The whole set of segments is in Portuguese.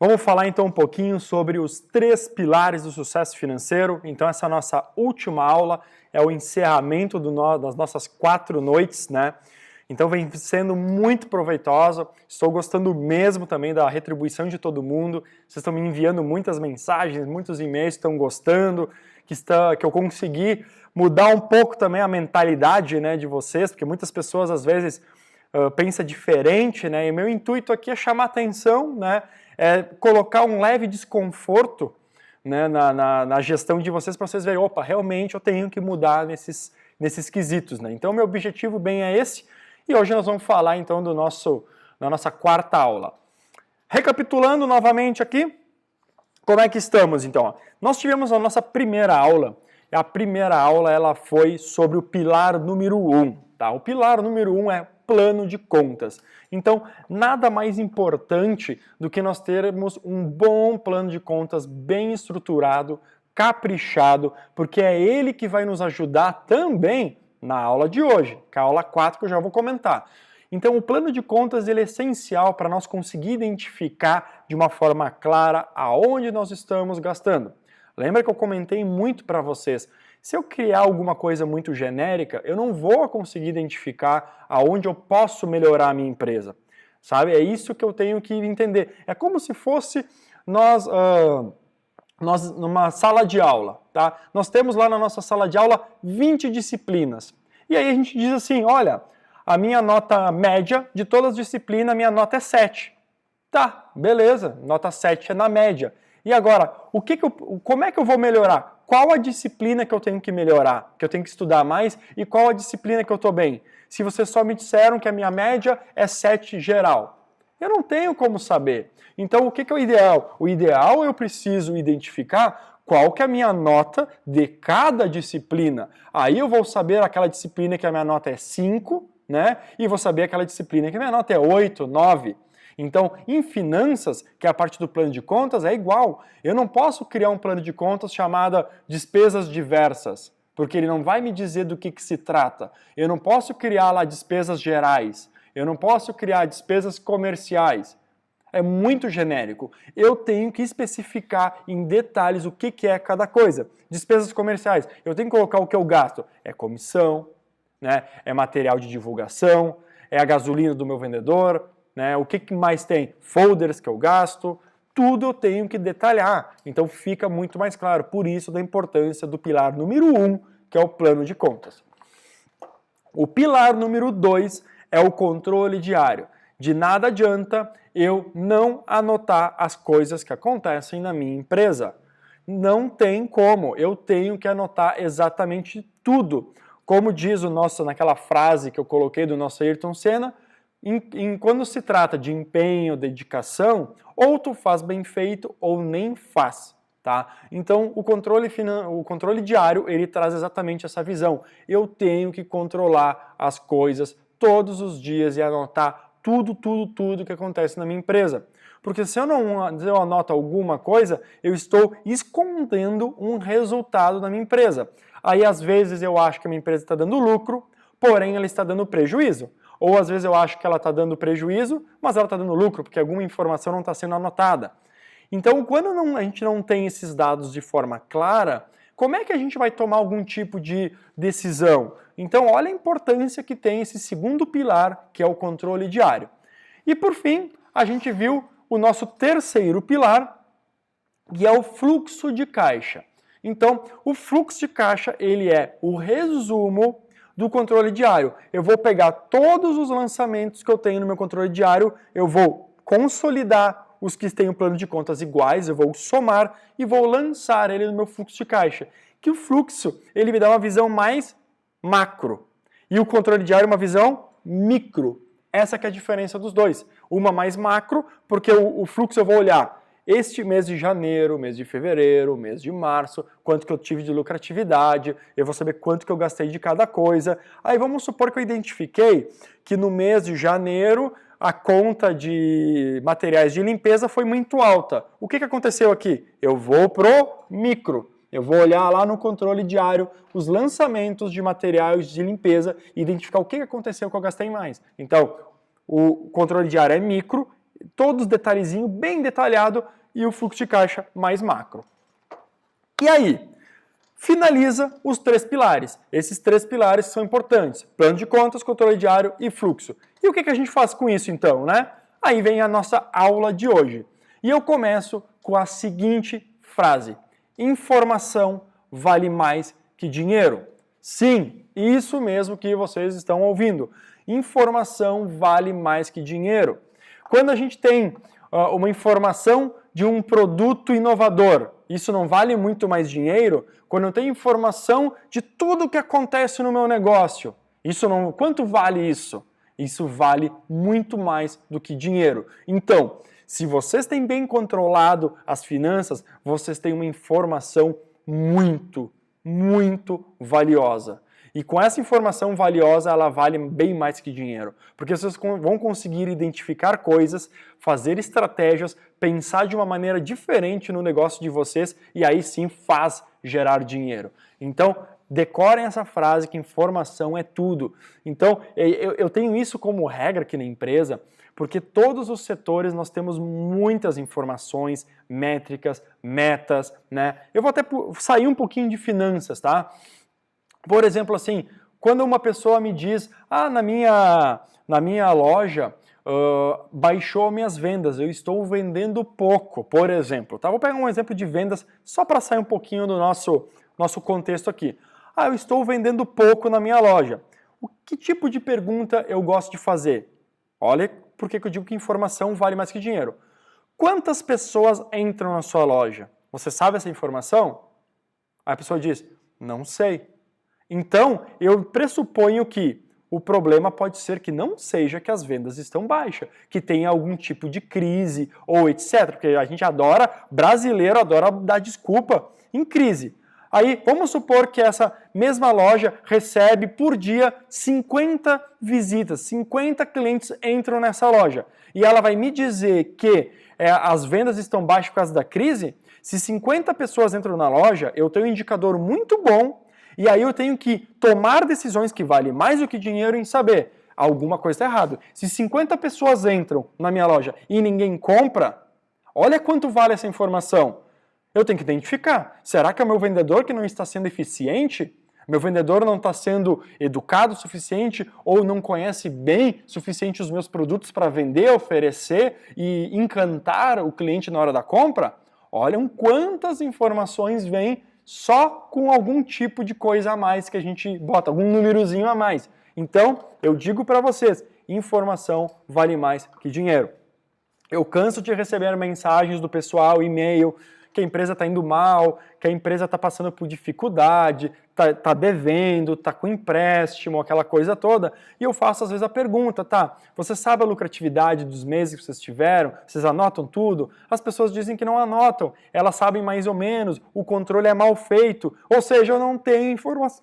Vamos falar então um pouquinho sobre os 3 pilares do sucesso financeiro. Então essa nossa última aula é o encerramento das nossas 4 noites, né? Então vem sendo muito proveitosa, estou gostando mesmo também da retribuição de todo mundo, vocês estão me enviando muitas mensagens, muitos e-mails, estão gostando, que eu consegui mudar um pouco também a mentalidade, né, de vocês, porque muitas pessoas às vezes pensam diferente, né, e meu intuito aqui é chamar atenção, né, é colocar um leve desconforto, né, na gestão de vocês, para vocês verem, opa, realmente eu tenho que mudar nesses quesitos, né. Então meu objetivo bem é esse. E hoje nós vamos falar então da nossa 4ª aula. Recapitulando novamente aqui, como é que estamos então? Nós tivemos a nossa primeira aula, e a primeira aula ela foi sobre o pilar número 1. Tá? O pilar número 1 é plano de contas. Então, nada mais importante do que nós termos um bom plano de contas bem estruturado, caprichado, porque é ele que vai nos ajudar também na aula de hoje, que é a aula 4 que eu já vou comentar. Então o plano de contas ele é essencial para nós conseguir identificar de uma forma clara aonde nós estamos gastando. Lembra que eu comentei muito para vocês, se eu criar alguma coisa muito genérica, eu não vou conseguir identificar aonde eu posso melhorar a minha empresa. Sabe? É isso que eu tenho que entender. É como se fosse nós numa sala de aula, tá? Nós temos lá na nossa sala de aula 20 disciplinas. E aí a gente diz assim, olha, a minha nota média de todas as disciplinas, a minha nota é 7. Tá, beleza, nota 7 é na média. E agora, como é que eu vou melhorar? Qual a disciplina que eu tenho que melhorar? Que eu tenho que estudar mais? E qual a disciplina que eu estou bem? Se vocês só me disseram que a minha média é 7 geral, eu não tenho como saber. Então, o que é o ideal? O ideal eu preciso identificar qual que é a minha nota de cada disciplina. Aí eu vou saber aquela disciplina que a minha nota é 5, né? E vou saber aquela disciplina que a minha nota é 8, 9. Então, em finanças, que é a parte do plano de contas, é igual. Eu não posso criar um plano de contas chamado despesas diversas, porque ele não vai me dizer do que se trata. Eu não posso criar lá despesas gerais. Eu não posso criar despesas comerciais. É muito genérico. Eu tenho que especificar em detalhes o que é cada coisa. Despesas comerciais. Eu tenho que colocar o que eu gasto. É comissão, né? É material de divulgação, é a gasolina do meu vendedor, né? O que mais tem? Folders que eu gasto. Tudo eu tenho que detalhar. Então fica muito mais claro. Por isso da importância do pilar número 1, que é o plano de contas. O pilar número 2 é o controle diário. De nada adianta eu não anotar as coisas que acontecem na minha empresa. Não tem como, eu tenho que anotar exatamente tudo. Como diz naquela frase que eu coloquei do nosso Ayrton Senna, quando se trata de empenho, dedicação, ou tu faz bem feito ou nem faz. Tá? Então o controle diário ele traz exatamente essa visão. Eu tenho que controlar as coisas todos os dias e anotar tudo que acontece na minha empresa. Porque se eu anoto alguma coisa, eu estou escondendo um resultado na minha empresa. Aí às vezes eu acho que a minha empresa está dando lucro, porém ela está dando prejuízo. Ou às vezes eu acho que ela está dando prejuízo, mas ela está dando lucro, porque alguma informação não está sendo anotada. Então, quando a gente não tem esses dados de forma clara, como é que a gente vai tomar algum tipo de decisão? Então, olha a importância que tem esse segundo pilar, que é o controle diário. E por fim, a gente viu o nosso terceiro pilar, que é o fluxo de caixa. Então, o fluxo de caixa, ele é o resumo do controle diário. Eu vou pegar todos os lançamentos que eu tenho no meu controle diário, eu vou consolidar os que têm um plano de contas iguais, eu vou somar e vou lançar ele no meu fluxo de caixa. Que o fluxo, ele me dá uma visão mais macro. E o controle diário uma visão micro. Essa que é a diferença dos dois. Uma mais macro, porque o fluxo eu vou olhar este mês de janeiro, mês de fevereiro, mês de março, quanto que eu tive de lucratividade, eu vou saber quanto que eu gastei de cada coisa. Aí vamos supor que eu identifiquei que no mês de janeiro a conta de materiais de limpeza foi muito alta. O que aconteceu aqui? Eu vou pro micro. Eu vou olhar lá no controle diário os lançamentos de materiais de limpeza e identificar o que aconteceu que eu gastei mais. Então, o controle diário é micro, todos os detalhezinhos bem detalhado e o fluxo de caixa mais macro. E aí, finaliza os 3 pilares. Esses 3 pilares são importantes: plano de contas, controle diário e fluxo. E o que a gente faz com isso então, né? Aí vem a nossa aula de hoje. E eu começo com a seguinte frase: informação vale mais que dinheiro. Sim, isso mesmo que vocês estão ouvindo. Informação vale mais que dinheiro. Quando a gente tem uma informação de um produto inovador, isso não vale muito mais dinheiro? Quando eu tenho informação de tudo o que acontece no meu negócio, quanto vale isso? Isso vale muito mais do que dinheiro. Então, se vocês têm bem controlado as finanças, vocês têm uma informação muito, muito valiosa. E com essa informação valiosa, ela vale bem mais que dinheiro. Porque vocês vão conseguir identificar coisas, fazer estratégias, pensar de uma maneira diferente no negócio de vocês e aí sim faz gerar dinheiro. Então, decorem essa frase que informação é tudo. Então, eu tenho isso como regra aqui na empresa, porque todos os setores nós temos muitas informações, métricas, metas, né? Eu vou até sair um pouquinho de finanças, tá? Por exemplo, assim, quando uma pessoa me diz, na minha loja baixou minhas vendas, eu estou vendendo pouco, por exemplo. Tá? Vou pegar um exemplo de vendas só para sair um pouquinho do nosso contexto aqui. Eu estou vendendo pouco na minha loja. Que tipo de pergunta eu gosto de fazer? Olha por que eu digo que informação vale mais que dinheiro. Quantas pessoas entram na sua loja? Você sabe essa informação? Aí a pessoa diz, não sei. Então, eu pressuponho que o problema pode ser que não seja que as vendas estão baixas, que tenha algum tipo de crise ou etc. Porque a gente brasileiro adora dar desculpa em crise. Aí, vamos supor que essa mesma loja recebe por dia 50 visitas, 50 clientes entram nessa loja. E ela vai me dizer que as vendas estão baixas por causa da crise? Se 50 pessoas entram na loja, eu tenho um indicador muito bom. E aí eu tenho que tomar decisões que valem mais do que dinheiro em saber, alguma coisa está errada. Se 50 pessoas entram na minha loja e ninguém compra, olha quanto vale essa informação. Eu tenho que identificar. Será que é o meu vendedor que não está sendo eficiente? Meu vendedor não está sendo educado o suficiente ou não conhece bem o suficiente os meus produtos para vender, oferecer e encantar o cliente na hora da compra? Olham quantas informações vêm só com algum tipo de coisa a mais que a gente bota, algum númerozinho a mais. Então, eu digo para vocês, informação vale mais que dinheiro. Eu canso de receber mensagens do pessoal, e-mail, que a empresa está indo mal, que a empresa está passando por dificuldade, está devendo, está com empréstimo, aquela coisa toda. E eu faço às vezes a pergunta, você sabe a lucratividade dos meses que vocês tiveram? Vocês anotam tudo? As pessoas dizem que não anotam, elas sabem mais ou menos, o controle é mal feito, ou seja, eu não tenho informação.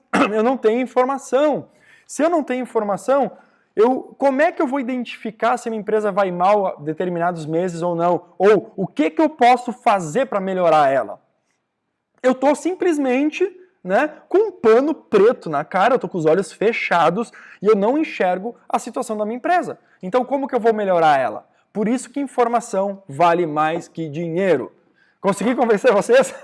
Se eu não tenho informação, como é que eu vou identificar se a minha empresa vai mal a determinados meses ou não? Ou o que eu posso fazer para melhorar ela? Eu estou simplesmente com um pano preto na cara, eu estou com os olhos fechados e eu não enxergo a situação da minha empresa. Então como que eu vou melhorar ela? Por isso que informação vale mais que dinheiro. Consegui convencer vocês?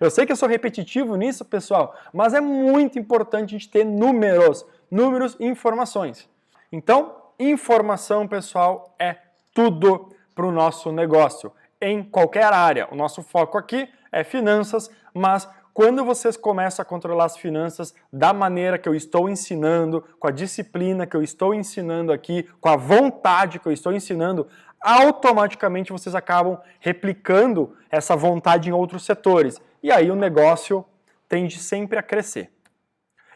Eu sei que eu sou repetitivo nisso, pessoal, mas é muito importante a gente ter números e informações. Então, informação, pessoal, é tudo para o nosso negócio, em qualquer área. O nosso foco aqui é finanças, mas quando vocês começam a controlar as finanças da maneira que eu estou ensinando, com a disciplina que eu estou ensinando aqui, com a vontade que eu estou ensinando, automaticamente vocês acabam replicando essa vontade em outros setores. E aí o negócio tende sempre a crescer.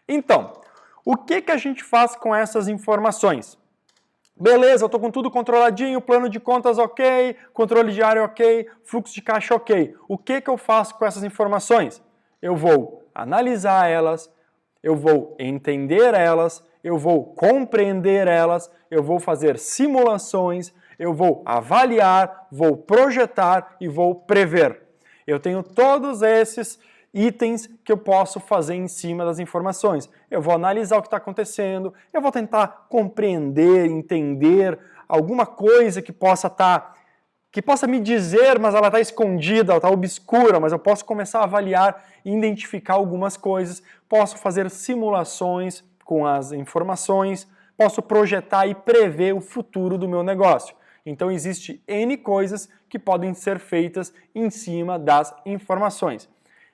Então, o que a gente faz com essas informações? Beleza, eu estou com tudo controladinho, plano de contas ok, controle diário ok, fluxo de caixa ok. O que eu faço com essas informações? Eu vou analisar elas, eu vou entender elas, eu vou compreender elas, eu vou fazer simulações, eu vou avaliar, vou projetar e vou prever. Eu tenho todos esses itens que eu posso fazer em cima das informações. Eu vou analisar o que está acontecendo, eu vou tentar compreender, entender alguma coisa que possa estar que possa me dizer, mas ela está escondida, ela está obscura, mas eu posso começar a avaliar e identificar algumas coisas, posso fazer simulações com as informações, posso projetar e prever o futuro do meu negócio. Então existe N coisas que podem ser feitas em cima das informações.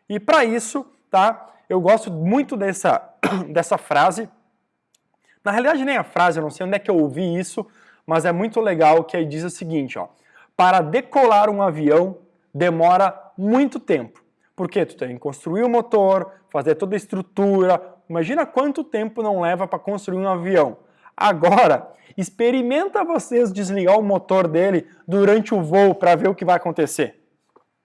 E para isso, tá, eu gosto muito dessa frase. Na realidade nem a frase, eu não sei onde é que eu ouvi isso, mas é muito legal que aí diz o seguinte, ó: para decolar um avião demora muito tempo. Porque tu tem que construir o motor, fazer toda a estrutura. Imagina quanto tempo não leva para construir um avião. Agora, experimenta vocês desligar o motor dele durante o voo para ver o que vai acontecer.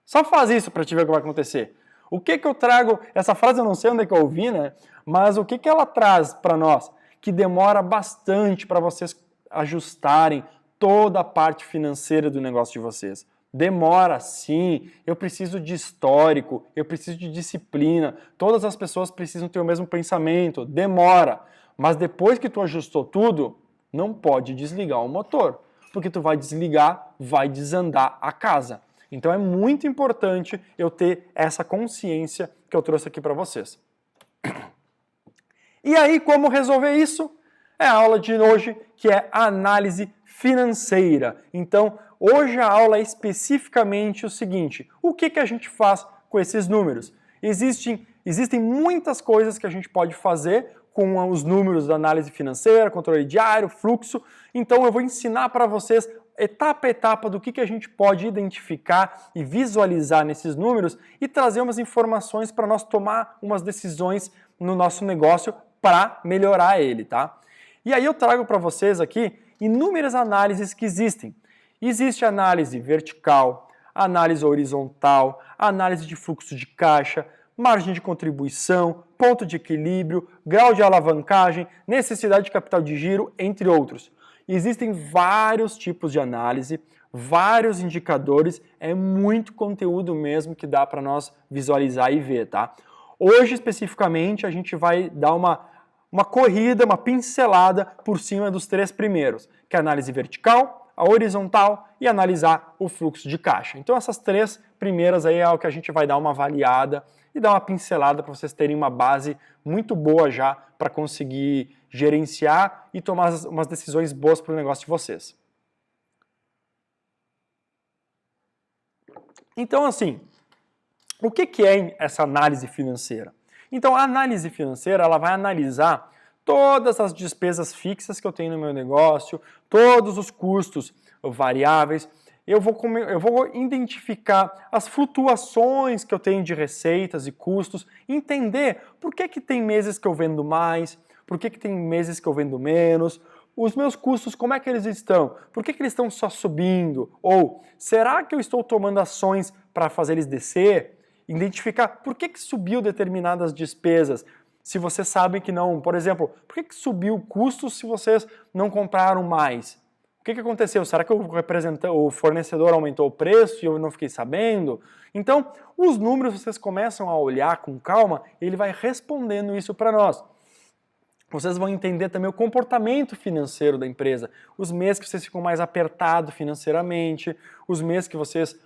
Só faz isso para te ver o que vai acontecer. O que eu trago, essa frase eu não sei onde é que eu ouvi, né? Mas o que ela traz para nós? Que demora bastante para vocês ajustarem toda a parte financeira do negócio de vocês. Demora, sim. Eu preciso de histórico, eu preciso de disciplina. Todas as pessoas precisam ter o mesmo pensamento. Demora. Mas depois que tu ajustou tudo, não pode desligar o motor, porque tu vai desligar, vai desandar a casa. Então é muito importante eu ter essa consciência que eu trouxe aqui para vocês. E aí, como resolver isso? É a aula de hoje, que é análise financeira. Então, hoje a aula é especificamente o seguinte: o que a gente faz com esses números? Existem muitas coisas que a gente pode fazer com os números da análise financeira, controle diário, fluxo. Então eu vou ensinar para vocês etapa a etapa do que a gente pode identificar e visualizar nesses números e trazer umas informações para nós tomar umas decisões no nosso negócio para melhorar ele, tá? E aí eu trago para vocês aqui inúmeras análises que existem. Existe análise vertical, análise horizontal, análise de fluxo de caixa, margem de contribuição, ponto de equilíbrio, grau de alavancagem, necessidade de capital de giro, entre outros. Existem vários tipos de análise, vários indicadores, é muito conteúdo mesmo que dá para nós visualizar e ver, tá? Hoje, especificamente, a gente vai dar uma corrida, uma pincelada por cima dos três primeiros, que é a análise vertical, a horizontal e analisar o fluxo de caixa. Então essas três primeiras aí é o que a gente vai dar uma avaliada e dar uma pincelada para vocês terem uma base muito boa já para conseguir gerenciar e tomar umas decisões boas para o negócio de vocês. Então assim, o que é essa análise financeira? Então a análise financeira ela vai analisar todas as despesas fixas que eu tenho no meu negócio, todos os custos variáveis. Eu vou identificar as flutuações que eu tenho de receitas e custos, entender por que tem meses que eu vendo mais, por que tem meses que eu vendo menos, os meus custos, como é que eles estão, por que eles estão só subindo, ou será que eu estou tomando ações para fazer eles descer, identificar por que subiu determinadas despesas, se vocês sabem que não, por exemplo, por que subiu o custo se vocês não compraram mais? O que aconteceu? Será que o fornecedor aumentou o preço e eu não fiquei sabendo? Então, os números vocês começam a olhar com calma, ele vai respondendo isso para nós. Vocês vão entender também o comportamento financeiro da empresa, os meses que vocês ficam mais apertados financeiramente, os meses que vocês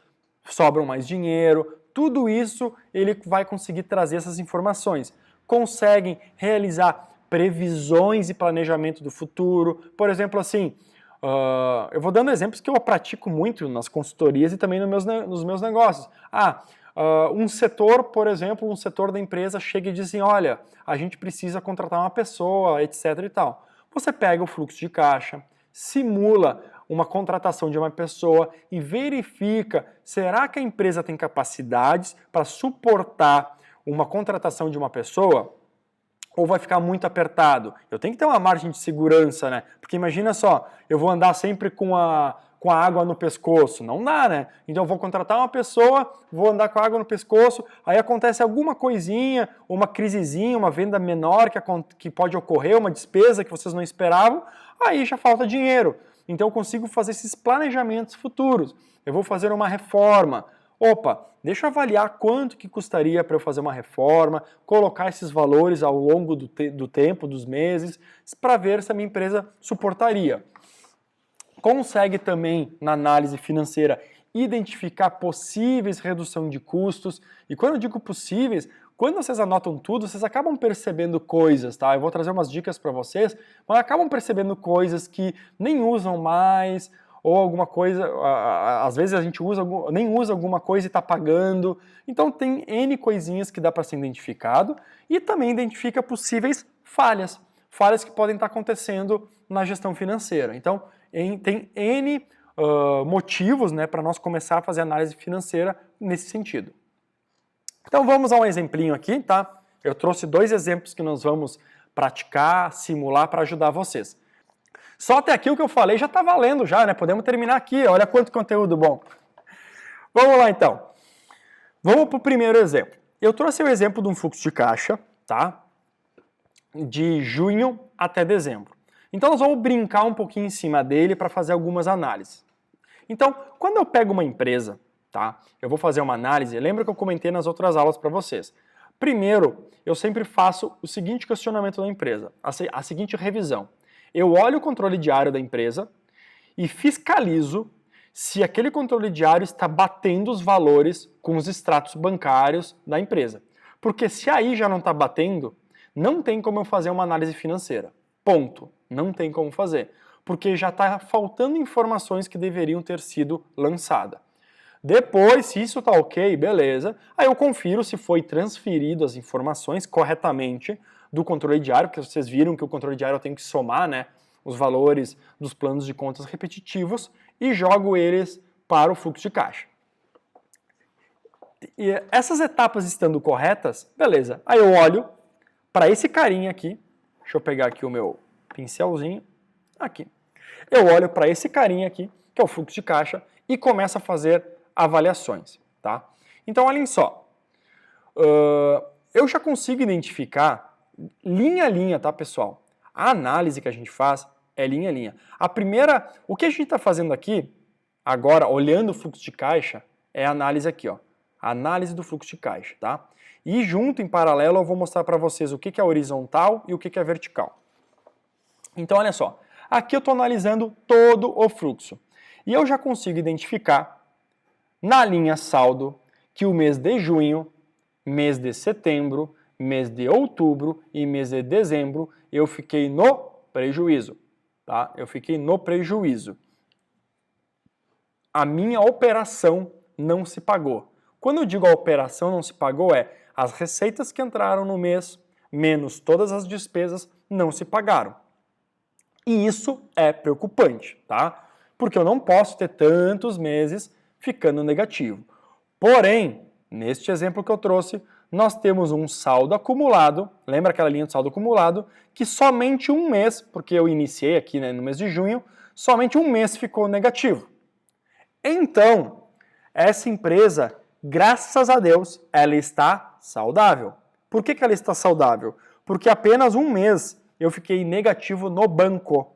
sobram mais dinheiro, tudo isso ele vai conseguir trazer essas informações. Conseguem realizar previsões e planejamento do futuro, por exemplo assim, eu vou dando exemplos que eu pratico muito nas consultorias e também nos meus negócios. Um setor, por exemplo, um setor da empresa chega e diz assim, olha, a gente precisa contratar uma pessoa, etc e tal. Você pega o fluxo de caixa, simula uma contratação de uma pessoa e verifica, será que a empresa tem capacidades para suportar uma contratação de uma pessoa? Ou vai ficar muito apertado? Eu tenho que ter uma margem de segurança, né? Porque imagina só, eu vou andar sempre com a água no pescoço. Não dá, né? Então eu vou contratar uma pessoa, vou andar com a água no pescoço, aí acontece alguma coisinha, uma crisezinha, uma venda menor que pode ocorrer, uma despesa que vocês não esperavam, aí já falta dinheiro. Então eu consigo fazer esses planejamentos futuros. Eu vou fazer uma reforma. Opa, deixa eu avaliar quanto que custaria para eu fazer uma reforma, colocar esses valores ao longo do tempo, dos meses, para ver se a minha empresa suportaria. Consegue também, na análise financeira, identificar possíveis redução de custos. E quando eu digo possíveis, quando vocês anotam tudo, vocês acabam percebendo coisas, tá? Eu vou trazer umas dicas para vocês, mas acabam percebendo coisas que nem usam mais, ou alguma coisa, às vezes a gente nem usa alguma coisa e está pagando. Então tem N coisinhas que dá para ser identificado e também identifica possíveis falhas que podem estar acontecendo na gestão financeira. Então tem N motivos, né, para nós começar a fazer análise financeira nesse sentido. Então vamos a um exemplinho aqui, tá? Eu trouxe 2 exemplos que nós vamos praticar, simular para ajudar vocês. Só até aqui o que eu falei já está valendo já, né? Podemos terminar aqui, olha quanto conteúdo bom. Vamos lá então. Vamos para o primeiro exemplo. Eu trouxe o exemplo de um fluxo de caixa, tá? De junho até dezembro. Então nós vamos brincar um pouquinho em cima dele para fazer algumas análises. Então, quando eu pego uma empresa, tá? Eu vou fazer uma análise, lembra que eu comentei nas outras aulas para vocês. Primeiro, eu sempre faço o seguinte questionamento da empresa, a seguinte revisão. Eu olho o controle diário da empresa e fiscalizo se aquele controle diário está batendo os valores com os extratos bancários da empresa. Porque se aí já não está batendo, não tem como eu fazer uma análise financeira. Ponto. Não tem como fazer. Porque já está faltando informações que deveriam ter sido lançadas. Depois, se isso está ok, beleza, aí eu confiro se foi transferido as informações corretamente do controle diário, porque vocês viram que o controle diário eu tenho que somar, né, os valores dos planos de contas repetitivos e jogo eles para o fluxo de caixa. E essas etapas estando corretas, beleza. Aí eu olho para esse carinha aqui, deixa eu pegar aqui o meu pincelzinho, aqui. Eu olho para esse carinha aqui, que é o fluxo de caixa, e começo a fazer avaliações, tá? Então, olhem só. Eu já consigo identificar linha a linha, tá, pessoal? A análise que a gente faz é linha a linha. O que a gente está fazendo aqui, agora, olhando o fluxo de caixa, é a análise aqui, ó. A análise do fluxo de caixa, tá? E junto, em paralelo, eu vou mostrar para vocês o que é horizontal e o que é vertical. Então, olha só. Aqui eu estou analisando todo o fluxo. E eu já consigo identificar, na linha saldo, que o mês de junho, mês de setembro, mês de outubro e mês de dezembro, eu fiquei no prejuízo. Tá? Eu fiquei no prejuízo. A minha operação não se pagou. Quando eu digo a operação não se pagou, é as receitas que entraram no mês, menos todas as despesas, não se pagaram. E isso é preocupante, tá? Porque eu não posso ter tantos meses ficando negativo. Porém, neste exemplo que eu trouxe, nós temos um saldo acumulado, lembra aquela linha de saldo acumulado, que somente um mês, porque eu iniciei aqui, né, no mês de junho, somente um mês ficou negativo. Então, essa empresa, graças a Deus, ela está saudável. Por que ela está saudável? Porque apenas um mês eu fiquei negativo no banco.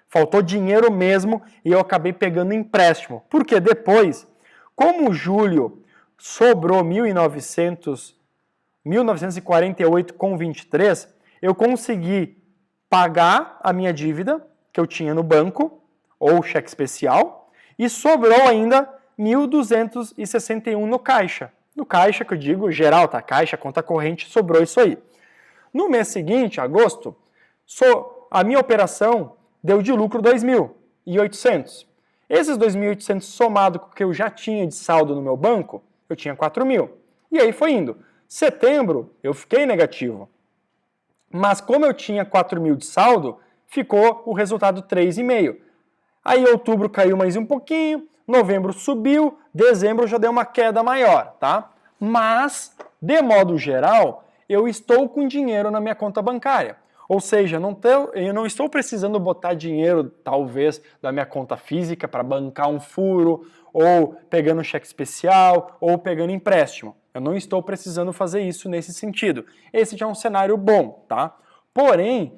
Faltou dinheiro mesmo e eu acabei pegando empréstimo. Porque depois, como julho sobrou 1.948,23, eu consegui pagar a minha dívida que eu tinha no banco, ou cheque especial, e sobrou ainda 1.261 no caixa. No caixa, que eu digo geral, tá? Caixa, conta corrente, sobrou isso aí. No mês seguinte, agosto, a minha operação deu de lucro 2.800. Esses 2.800 somado com o que eu já tinha de saldo no meu banco, eu tinha 4.000. E aí foi indo. Setembro, eu fiquei negativo. Mas como eu tinha 4.000 de saldo, ficou o resultado 3,5. Aí outubro caiu mais um pouquinho, novembro subiu, dezembro já deu uma queda maior, tá? Mas, de modo geral, eu estou com dinheiro na minha conta bancária. Ou seja, eu não estou precisando botar dinheiro, talvez, da minha conta física para bancar um furo, ou pegando um cheque especial, ou pegando empréstimo. Eu não estou precisando fazer isso nesse sentido. Esse já é um cenário bom, tá? Porém,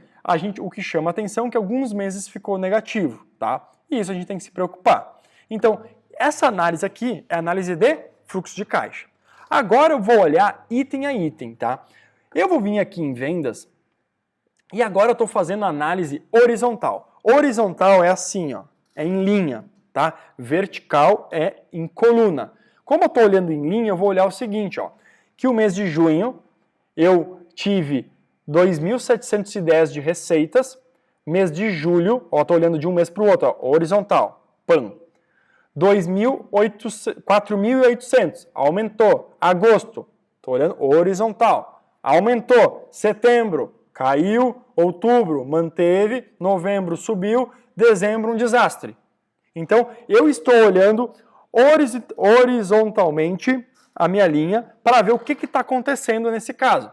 o que chama atenção é que alguns meses ficou negativo, tá? E isso a gente tem que se preocupar. Então, essa análise aqui é a análise de fluxo de caixa. Agora eu vou olhar item a item, tá? Eu vou vir aqui em vendas e agora eu estou fazendo análise horizontal. Horizontal é assim, ó, é em linha, tá? Vertical é em coluna. Como eu estou olhando em linha, eu vou olhar o seguinte, ó, que o mês de junho eu tive 2.710 de receitas, mês de julho, ó, estou olhando de um mês para o outro, ó, horizontal, pam, 4.800, aumentou. Agosto, estou olhando horizontal, aumentou. Setembro, caiu. Outubro, manteve. Novembro, subiu. Dezembro, um desastre. Então, eu estou olhando horizontalmente a minha linha para ver o que está acontecendo nesse caso.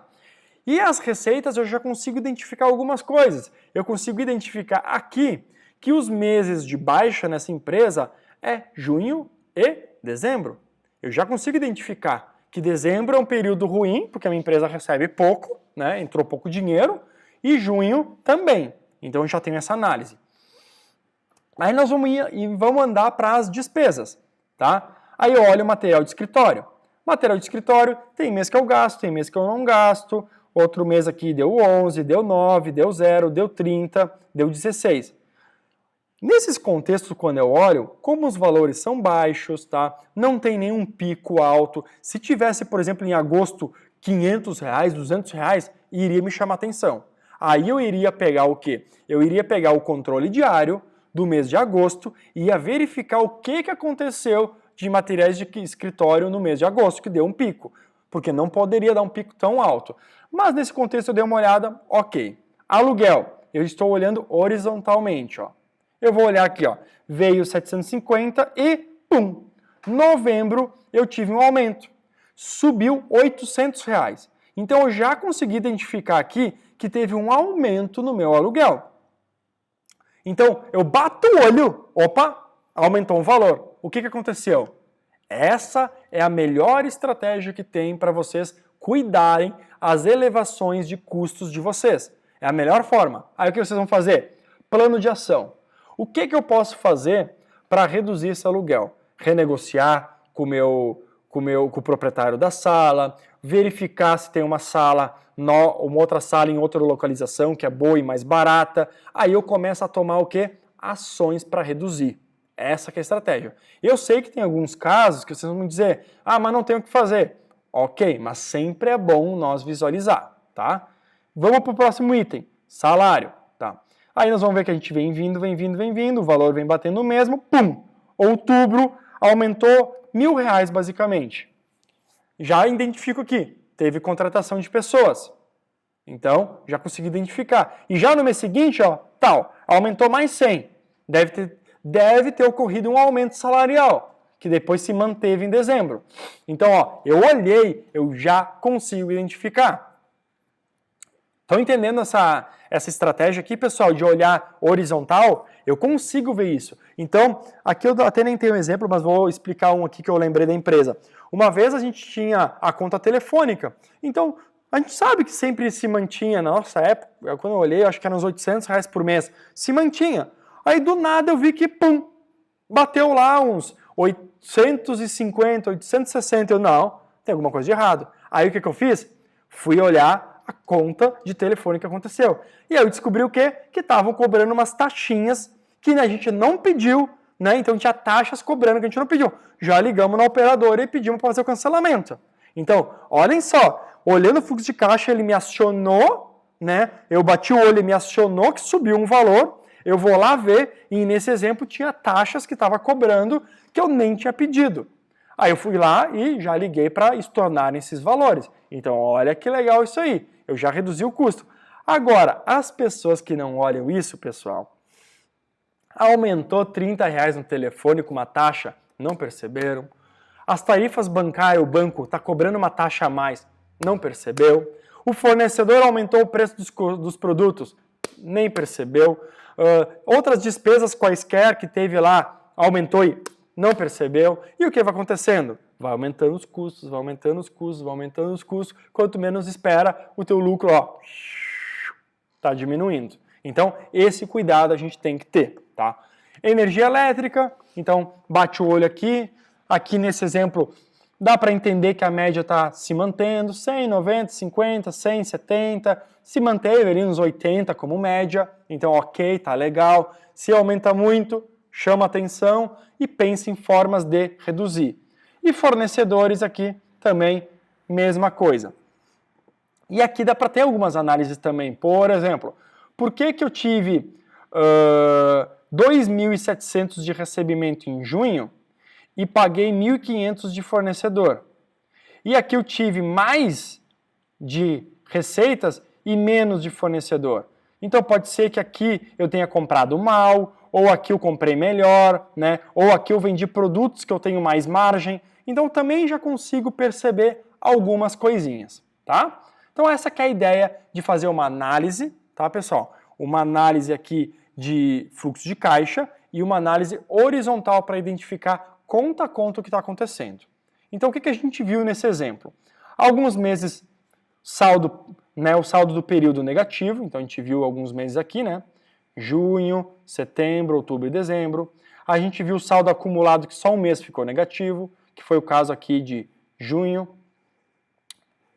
E as receitas eu já consigo identificar algumas coisas. Eu consigo identificar aqui que os meses de baixa nessa empresa é junho e dezembro. Eu já consigo identificar que dezembro é um período ruim, porque a minha empresa recebe pouco, né? Entrou pouco dinheiro, e junho também. Então eu já tenho essa análise. Aí nós vamos andar para as despesas, tá? Aí eu olho o material de escritório. Material de escritório, tem mês que eu gasto, tem mês que eu não gasto. Outro mês aqui deu 11, deu 9, deu 0, deu 30, deu 16. Nesses contextos, quando eu olho, como os valores são baixos, tá? Não tem nenhum pico alto. Se tivesse, por exemplo, em agosto, R$500, R$200, iria me chamar atenção. Aí eu iria pegar o quê? Eu iria pegar o controle diário do mês de agosto e ia verificar o que aconteceu de materiais de escritório no mês de agosto, que deu um pico. Porque não poderia dar um pico tão alto. Mas nesse contexto eu dei uma olhada, ok. Aluguel, eu estou olhando horizontalmente, ó. Eu vou olhar aqui, ó, veio 750 e pum! Novembro eu tive um aumento, subiu R$800. Então eu já consegui identificar aqui que teve um aumento no meu aluguel. Então eu bato o olho, opa, aumentou um valor. O que aconteceu? Essa é a melhor estratégia que tem para vocês cuidarem as elevações de custos de vocês. É a melhor forma. Aí o que vocês vão fazer? Plano de ação. O que eu posso fazer para reduzir esse aluguel? Renegociar com o proprietário da sala, verificar se tem uma outra sala em outra localização que é boa e mais barata. Aí eu começo a tomar o quê? Ações para reduzir. Essa que é a estratégia. Eu sei que tem alguns casos que vocês vão dizer, ah, mas não tem o que fazer. Ok, mas sempre é bom nós visualizar, tá? Vamos para o próximo item, salário, tá? Aí nós vamos ver que a gente vem vindo, o valor vem batendo o mesmo, pum! Outubro aumentou R$1.000 basicamente. Já identifico aqui, teve contratação de pessoas. Então, já consegui identificar. E já no mês seguinte, ó, aumentou mais 100. Deve ter ocorrido um aumento salarial, que depois se manteve em dezembro. Então, ó, eu olhei, eu já consigo identificar. Estão entendendo essa estratégia aqui, pessoal, de olhar horizontal? Eu consigo ver isso. Então, aqui eu até nem tenho um exemplo, mas vou explicar um aqui que eu lembrei da empresa. Uma vez a gente tinha a conta telefônica, então a gente sabe que sempre se mantinha, na nossa época, quando eu olhei, acho que eram uns R$800 por mês, se mantinha. Aí do nada eu vi que, pum, bateu lá uns 850, 860, eu não, tem alguma coisa de errado. Aí o que eu fiz? Fui olhar a conta de telefone que aconteceu. E aí eu descobri o quê? Que estavam cobrando umas taxinhas que a gente não pediu, né? Então tinha taxas cobrando que a gente não pediu. Já ligamos na operadora e pedimos para fazer o cancelamento. Então, olhem só, olhando o fluxo de caixa, ele me acionou, né? Eu bati o olho e me acionou que subiu um valor, eu vou lá ver e nesse exemplo tinha taxas que estava cobrando que eu nem tinha pedido. Aí eu fui lá e já liguei para estornar esses valores. Então, olha que legal isso aí. Eu já reduzi o custo. Agora, as pessoas que não olham isso, pessoal, aumentou R$30 no telefone com uma taxa, não perceberam. As tarifas bancárias, o banco está cobrando uma taxa a mais, não percebeu. O fornecedor aumentou o preço dos produtos, nem percebeu. Outras despesas quaisquer que teve lá, aumentou e não percebeu. E o que vai acontecendo? Vai aumentando os custos, vai aumentando os custos, vai aumentando os custos. Quanto menos espera, o teu lucro está diminuindo. Então, esse cuidado a gente tem que ter, tá? Energia elétrica, então bate o olho aqui. Aqui nesse exemplo, dá para entender que a média está se mantendo, 100, 90, 50, 100, 70, se manteve ali uns 80 como média, então ok, tá legal. Se aumenta muito, chama atenção e pensa em formas de reduzir. E fornecedores aqui também, mesma coisa. E aqui dá para ter algumas análises também. Por exemplo, por que eu tive 2.700 de recebimento em junho e paguei 1.500 de fornecedor? E aqui eu tive mais de receitas e menos de fornecedor. Então pode ser que aqui eu tenha comprado mal, ou aqui eu comprei melhor, né? Ou aqui eu vendi produtos que eu tenho mais margem. Então também já consigo perceber algumas coisinhas, tá? Então essa que é a ideia de fazer uma análise, tá, pessoal? Uma análise aqui de fluxo de caixa e uma análise horizontal para identificar conta a conta o que está acontecendo. Então o que a gente viu nesse exemplo? Alguns meses saldo, né, o saldo do período negativo, então a gente viu alguns meses aqui, né? Junho, setembro, outubro e dezembro. A gente viu o saldo acumulado que só um mês ficou negativo, que foi o caso aqui de junho.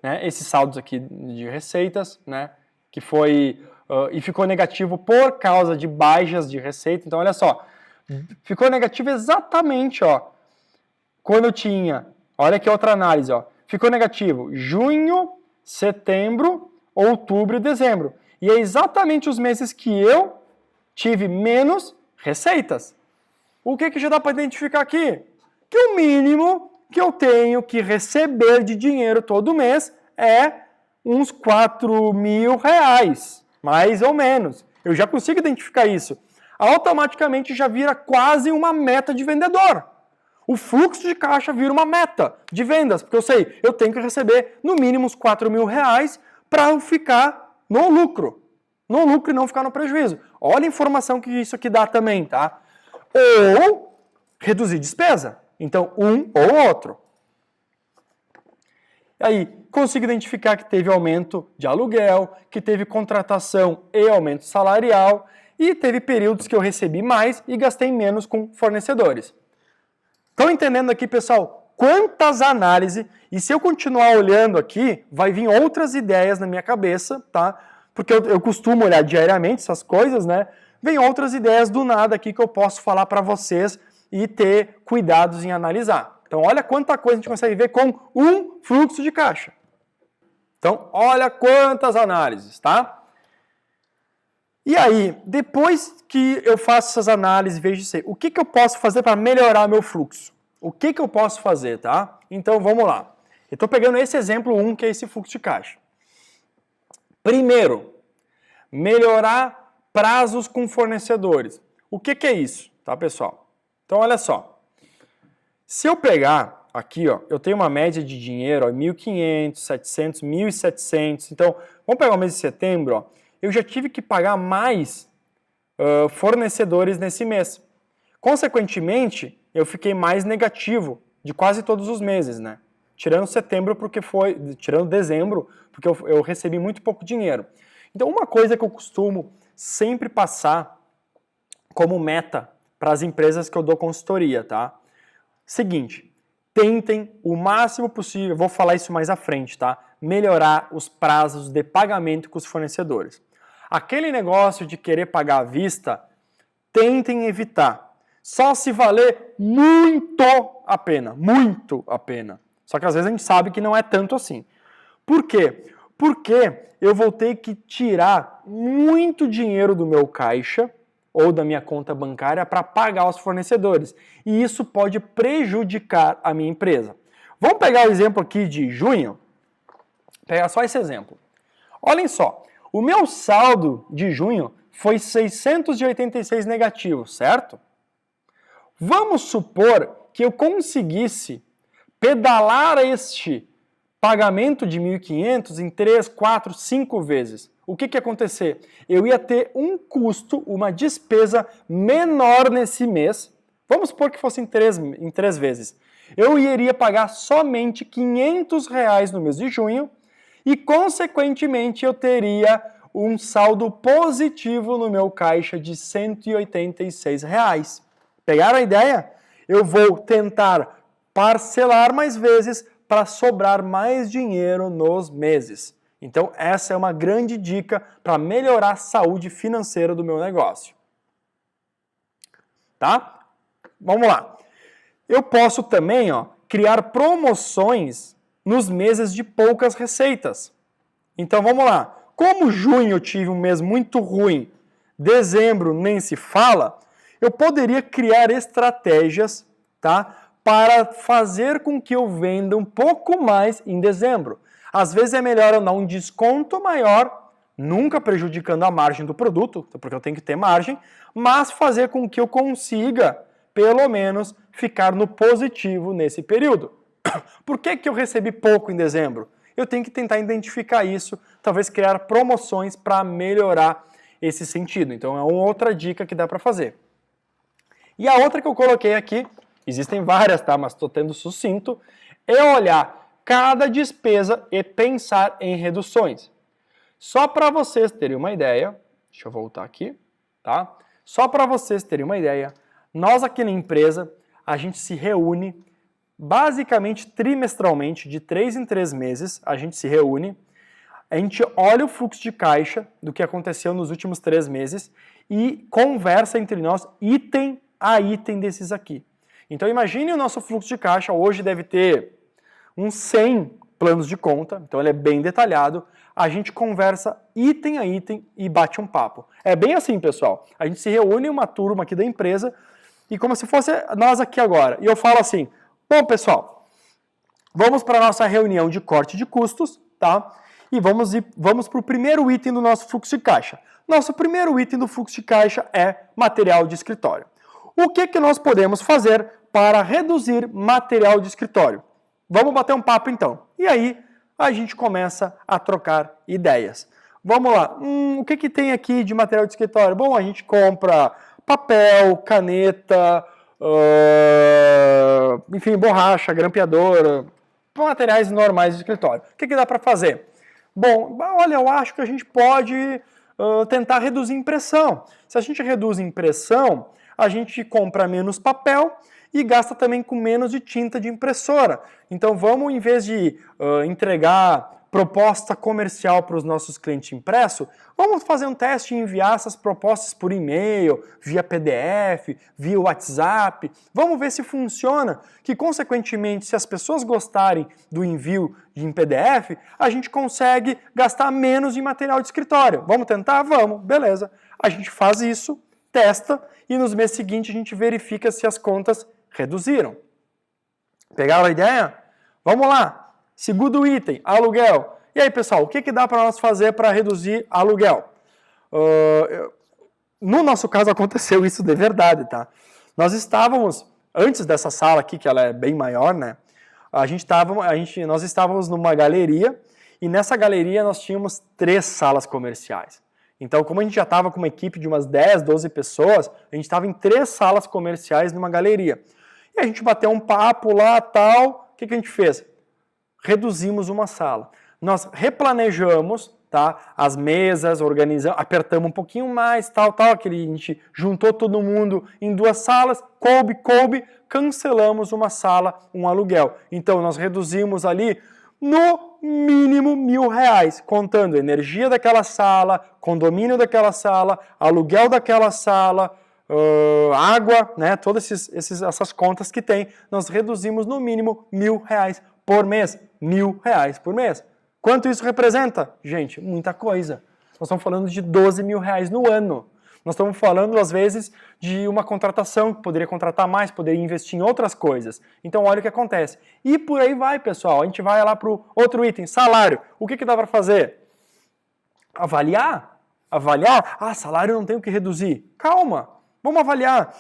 Né, esses saldos aqui de receitas, né, que foi e ficou negativo por causa de baixas de receita. Então, olha só, ficou negativo exatamente, ó, quando eu tinha, olha aqui outra análise, ó, ficou negativo junho, setembro, outubro e dezembro. E é exatamente os meses que eu tive menos receitas. O que já dá para identificar aqui? Que o mínimo que eu tenho que receber de dinheiro todo mês é uns R$4.000, mais ou menos. Eu já consigo identificar isso. Automaticamente já vira quase uma meta de vendedor. O fluxo de caixa vira uma meta de vendas, porque eu sei, eu tenho que receber no mínimo uns R$4.000 para eu ficar no lucro. No lucro e não ficar no prejuízo. Olha a informação que isso aqui dá também, tá? Ou reduzir despesa. Então, um ou outro. Aí, consigo identificar que teve aumento de aluguel, que teve contratação e aumento salarial, e teve períodos que eu recebi mais e gastei menos com fornecedores. Estão entendendo aqui, pessoal, quantas análises, e se eu continuar olhando aqui, vai vir outras ideias na minha cabeça, tá? Porque eu costumo olhar diariamente essas coisas, né? Vem outras ideias do nada aqui que eu posso falar para vocês e ter cuidados em analisar. Então, olha quanta coisa a gente consegue ver com um fluxo de caixa. Então, olha quantas análises, tá? E aí, depois que eu faço essas análises, vejo isso aí, o que eu posso fazer para melhorar meu fluxo? O que eu posso fazer, tá? Então, vamos lá. Eu estou pegando esse exemplo 1, que é esse fluxo de caixa. Primeiro, melhorar prazos com fornecedores. O que é isso, tá, pessoal? Então, olha só. Se eu pegar aqui, ó, eu tenho uma média de dinheiro, ó, 1.500, 700, 1.700. Então, vamos pegar o mês de setembro, ó, eu já tive que pagar mais fornecedores nesse mês. Consequentemente, eu fiquei mais negativo de quase todos os meses, né? Tirando setembro, tirando dezembro, porque eu recebi muito pouco dinheiro. Então, uma coisa que eu costumo sempre passar como meta para as empresas que eu dou consultoria, tá? Seguinte, tentem o máximo possível, vou falar isso mais à frente, tá? Melhorar os prazos de pagamento com os fornecedores. Aquele negócio de querer pagar à vista, tentem evitar. Só se valer muito a pena, muito a pena. Só que às vezes a gente sabe que não é tanto assim. Por quê? Porque eu vou ter que tirar muito dinheiro do meu caixa ou da minha conta bancária para pagar os fornecedores. E isso pode prejudicar a minha empresa. Vamos pegar o exemplo aqui de junho? Pegar só esse exemplo. Olhem só, o meu saldo de junho foi 686 negativo, certo? Vamos supor que eu conseguisse pedalar este pagamento de 1.500 em 3, 4, 5 vezes. O que ia acontecer? Eu ia ter um custo, uma despesa menor nesse mês. Vamos supor que fosse em três vezes. Eu iria pagar somente R$500 no mês de junho e, consequentemente, eu teria um saldo positivo no meu caixa de R$186. Pegaram a ideia? Eu vou tentar parcelar mais vezes para sobrar mais dinheiro nos meses. Então, essa é uma grande dica para melhorar a saúde financeira do meu negócio. tá? Vamos lá. Eu posso também, ó, criar promoções nos meses de poucas receitas. Então vamos lá. Como junho eu tive um mês muito ruim, dezembro nem se fala, eu poderia criar estratégias, tá, para fazer com que eu venda um pouco mais em dezembro. Às vezes é melhor eu dar um desconto maior, nunca prejudicando a margem do produto, porque eu tenho que ter margem, mas fazer com que eu consiga, pelo menos, ficar no positivo nesse período. Por que eu recebi pouco em dezembro? Eu tenho que tentar identificar isso, talvez criar promoções para melhorar esse sentido. Então é uma outra dica que dá para fazer. E a outra que eu coloquei aqui, existem várias, tá? Mas estou tendo sucinto, é olhar cada despesa e pensar em reduções. Só para vocês terem uma ideia, deixa eu voltar aqui, tá? Só para vocês terem uma ideia, nós aqui na empresa, a gente se reúne basicamente trimestralmente, de 3 em 3 meses, a gente se reúne, a gente olha o fluxo de caixa do que aconteceu nos últimos 3 meses e conversa entre nós item a item desses aqui. Então imagine o nosso fluxo de caixa, hoje deve ter uns 100 planos de conta, então ele é bem detalhado, a gente conversa item a item e bate um papo. É bem assim, pessoal, a gente se reúne uma turma aqui da empresa e como se fosse nós aqui agora, e eu falo assim, bom, pessoal, vamos para a nossa reunião de corte de custos, tá? E vamos para o primeiro item do nosso fluxo de caixa. Nosso primeiro item do fluxo de caixa é material de escritório. O que nós podemos fazer para reduzir material de escritório? Vamos bater um papo então. E aí a gente começa a trocar ideias. Vamos lá, o que tem aqui de material de escritório? Bom, a gente compra papel, caneta, enfim, borracha, grampeadora, materiais normais de escritório. O que dá para fazer? Bom, olha, eu acho que a gente pode tentar reduzir impressão. Se a gente reduz impressão, a gente compra menos papel e gasta também com menos de tinta de impressora. Então vamos, em vez de entregar proposta comercial para os nossos clientes impresso, vamos fazer um teste e enviar essas propostas por e-mail, via PDF, via WhatsApp. Vamos ver se funciona, que consequentemente, se as pessoas gostarem do envio em PDF, a gente consegue gastar menos de material de escritório. Vamos tentar? Vamos, beleza. A gente faz isso, testa e nos meses seguintes a gente verifica se as contas reduziram. Pegaram a ideia? Vamos lá. Segundo item, aluguel. E aí, pessoal, o que dá para nós fazer para reduzir aluguel? No nosso caso aconteceu isso de verdade, tá? Nós estávamos, antes dessa sala aqui, que ela é bem maior, né? Nós estávamos numa galeria e nessa galeria nós tínhamos 3 salas comerciais. Então, como a gente já estava com uma equipe de umas 10, 12 pessoas, a gente estava em 3 salas comerciais numa galeria. E a gente bateu um papo lá, tal, o que a gente fez? Reduzimos uma sala. Nós replanejamos, tá, as mesas, organizamos, apertamos um pouquinho mais, tal, a gente juntou todo mundo em 2 salas, coube, cancelamos uma sala, um aluguel. Então nós reduzimos ali no mínimo R$1.000, contando energia daquela sala, condomínio daquela sala, aluguel daquela sala, água, né, todas essas contas que tem, nós reduzimos no mínimo R$1.000 por mês. R$1.000 por mês. Quanto isso representa? Gente, muita coisa. Nós estamos falando de R$12.000 no ano. Nós estamos falando, às vezes, de uma contratação que poderia contratar mais, poderia investir em outras coisas. Então, olha o que acontece. E por aí vai, pessoal. A gente vai lá para o outro item, salário. O que dá para fazer? Avaliar. Ah, salário não tem o que reduzir. Calma, vamos avaliar.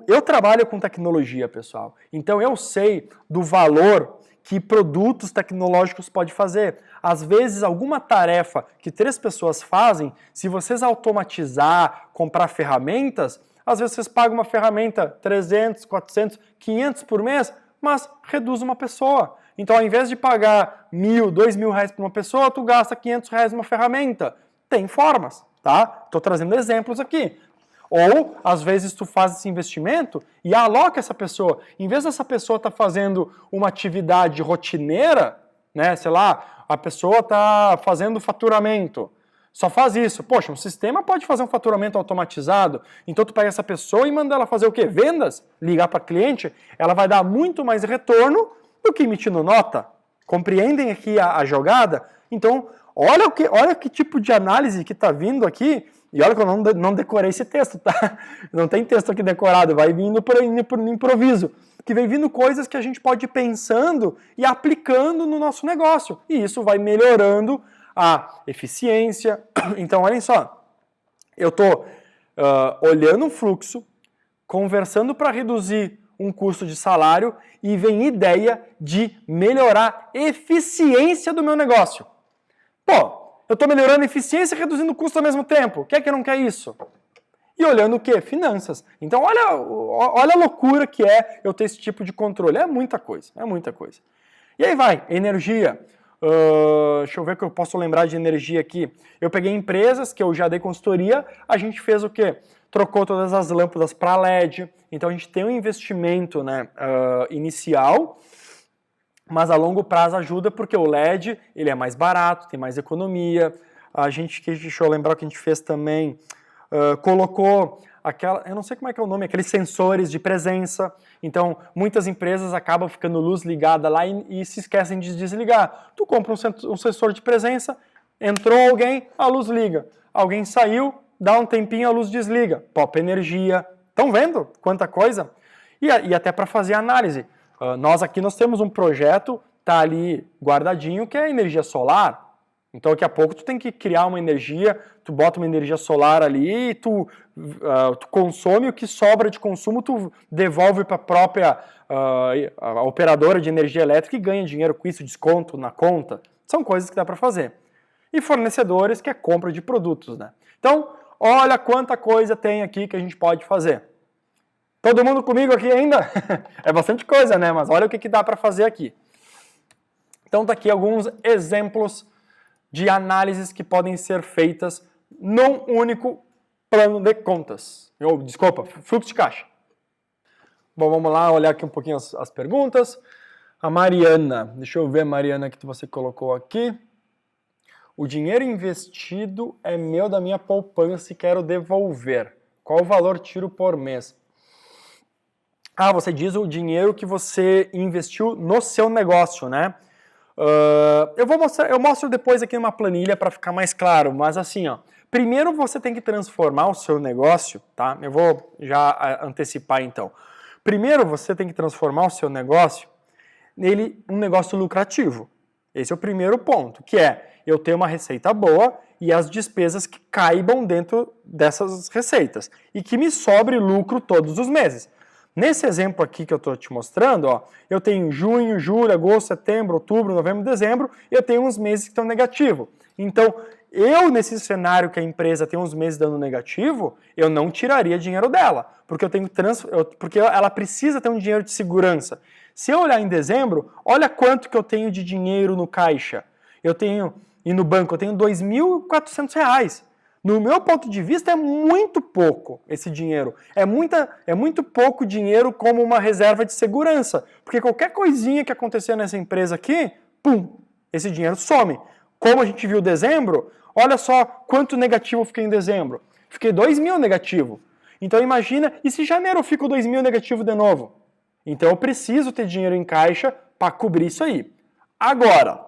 Eu trabalho com tecnologia, pessoal. Então, eu sei do valor que produtos tecnológicos pode fazer. Às vezes, alguma tarefa que 3 pessoas fazem, se vocês automatizar, comprar ferramentas, às vezes vocês pagam uma ferramenta 300, 400, 500 por mês, mas reduz uma pessoa. Então, ao invés de pagar R$1.000, R$2.000 por uma pessoa, tu gasta R$500 numa ferramenta. Tem formas, tá? Estou trazendo exemplos aqui. Ou, às vezes, tu faz esse investimento e aloca essa pessoa. Em vez dessa pessoa estar fazendo uma atividade rotineira, né, sei lá, a pessoa está fazendo faturamento. só faz isso. Poxa, um sistema pode fazer um faturamento automatizado, então tu pega essa pessoa e manda ela fazer o quê? Vendas? Ligar para cliente? Ela vai dar muito mais retorno do que emitindo nota. Compreendem aqui a jogada? Então, olha que tipo de análise que está vindo aqui, e olha que eu não decorei esse texto, tá? Não tem texto aqui decorado, vai vindo por improviso. Que vem vindo coisas que a gente pode ir pensando e aplicando no nosso negócio. E isso vai melhorando a eficiência. Então, olhem só, eu estou olhando um fluxo, conversando para reduzir um custo de salário e vem ideia de melhorar a eficiência do meu negócio. Pô, eu estou melhorando a eficiência e reduzindo o custo ao mesmo tempo. Quem é que não quer isso? E olhando o quê? Finanças. Então, olha a loucura que é eu ter esse tipo de controle. É muita coisa, é muita coisa. E aí vai, energia. Deixa eu ver o que eu posso lembrar de energia aqui. Eu peguei empresas que eu já dei consultoria, a gente fez o quê? Trocou todas as lâmpadas para LED, então a gente tem um investimento, né, inicial, mas a longo prazo ajuda porque o LED ele é mais barato, tem mais economia. Deixa eu lembrar o que a gente fez também, colocou eu não sei como é que é o nome, aqueles sensores de presença. Então, muitas empresas acabam ficando luz ligada lá e se esquecem de desligar. Tu compra um sensor de presença, entrou alguém, a luz liga. Alguém saiu, dá um tempinho, a luz desliga. Poupa energia. Estão vendo quanta coisa? E até para fazer análise. Nós temos um projeto, tá ali guardadinho, que é a energia solar. Então, daqui a pouco, tu tem que criar uma energia, tu bota uma energia solar ali, tu consome o que sobra de consumo, tu devolve para a própria a operadora de energia elétrica e ganha dinheiro com isso, desconto na conta. São coisas que dá para fazer. E fornecedores, que é compra de produtos, né? Então, olha quanta coisa tem aqui que a gente pode fazer. Todo mundo comigo aqui ainda? É bastante coisa, né? Mas olha o que dá para fazer aqui. Então, tá aqui alguns exemplos de análises que podem ser feitas num único plano de contas. Desculpa, fluxo de caixa. Bom, vamos lá olhar aqui um pouquinho as perguntas. A Mariana, deixa eu ver, Mariana, que você colocou aqui. O dinheiro investido é meu da minha poupança e quero devolver. Qual o valor tiro por mês? Você diz o dinheiro que você investiu no seu negócio, né? Eu mostro depois aqui numa planilha para ficar mais claro, mas assim, ó, primeiro você tem que transformar o seu negócio, tá? Eu vou já antecipar então. Primeiro você tem que transformar o seu negócio nele um negócio lucrativo. Esse é o primeiro ponto, que é eu ter uma receita boa e as despesas que caibam dentro dessas receitas e que me sobre lucro todos os meses. Nesse exemplo aqui que eu estou te mostrando, ó, eu tenho junho, julho, agosto, setembro, outubro, novembro, dezembro, e eu tenho uns meses que estão negativo. Então, nesse cenário que a empresa tem uns meses dando negativo, eu não tiraria dinheiro dela, porque porque ela precisa ter um dinheiro de segurança. Se eu olhar em dezembro, olha quanto que eu tenho de dinheiro no caixa. E no banco, eu tenho R$ 2.400. No meu ponto de vista, é muito pouco esse dinheiro. É muito pouco dinheiro como uma reserva de segurança. Porque qualquer coisinha que acontecer nessa empresa aqui, pum, esse dinheiro some. Como a gente viu em dezembro, olha só quanto negativo eu fiquei em dezembro. Fiquei 2.000 negativo. Então imagina, e se janeiro eu fico 2.000 negativo de novo? Então eu preciso ter dinheiro em caixa para cobrir isso aí. Agora,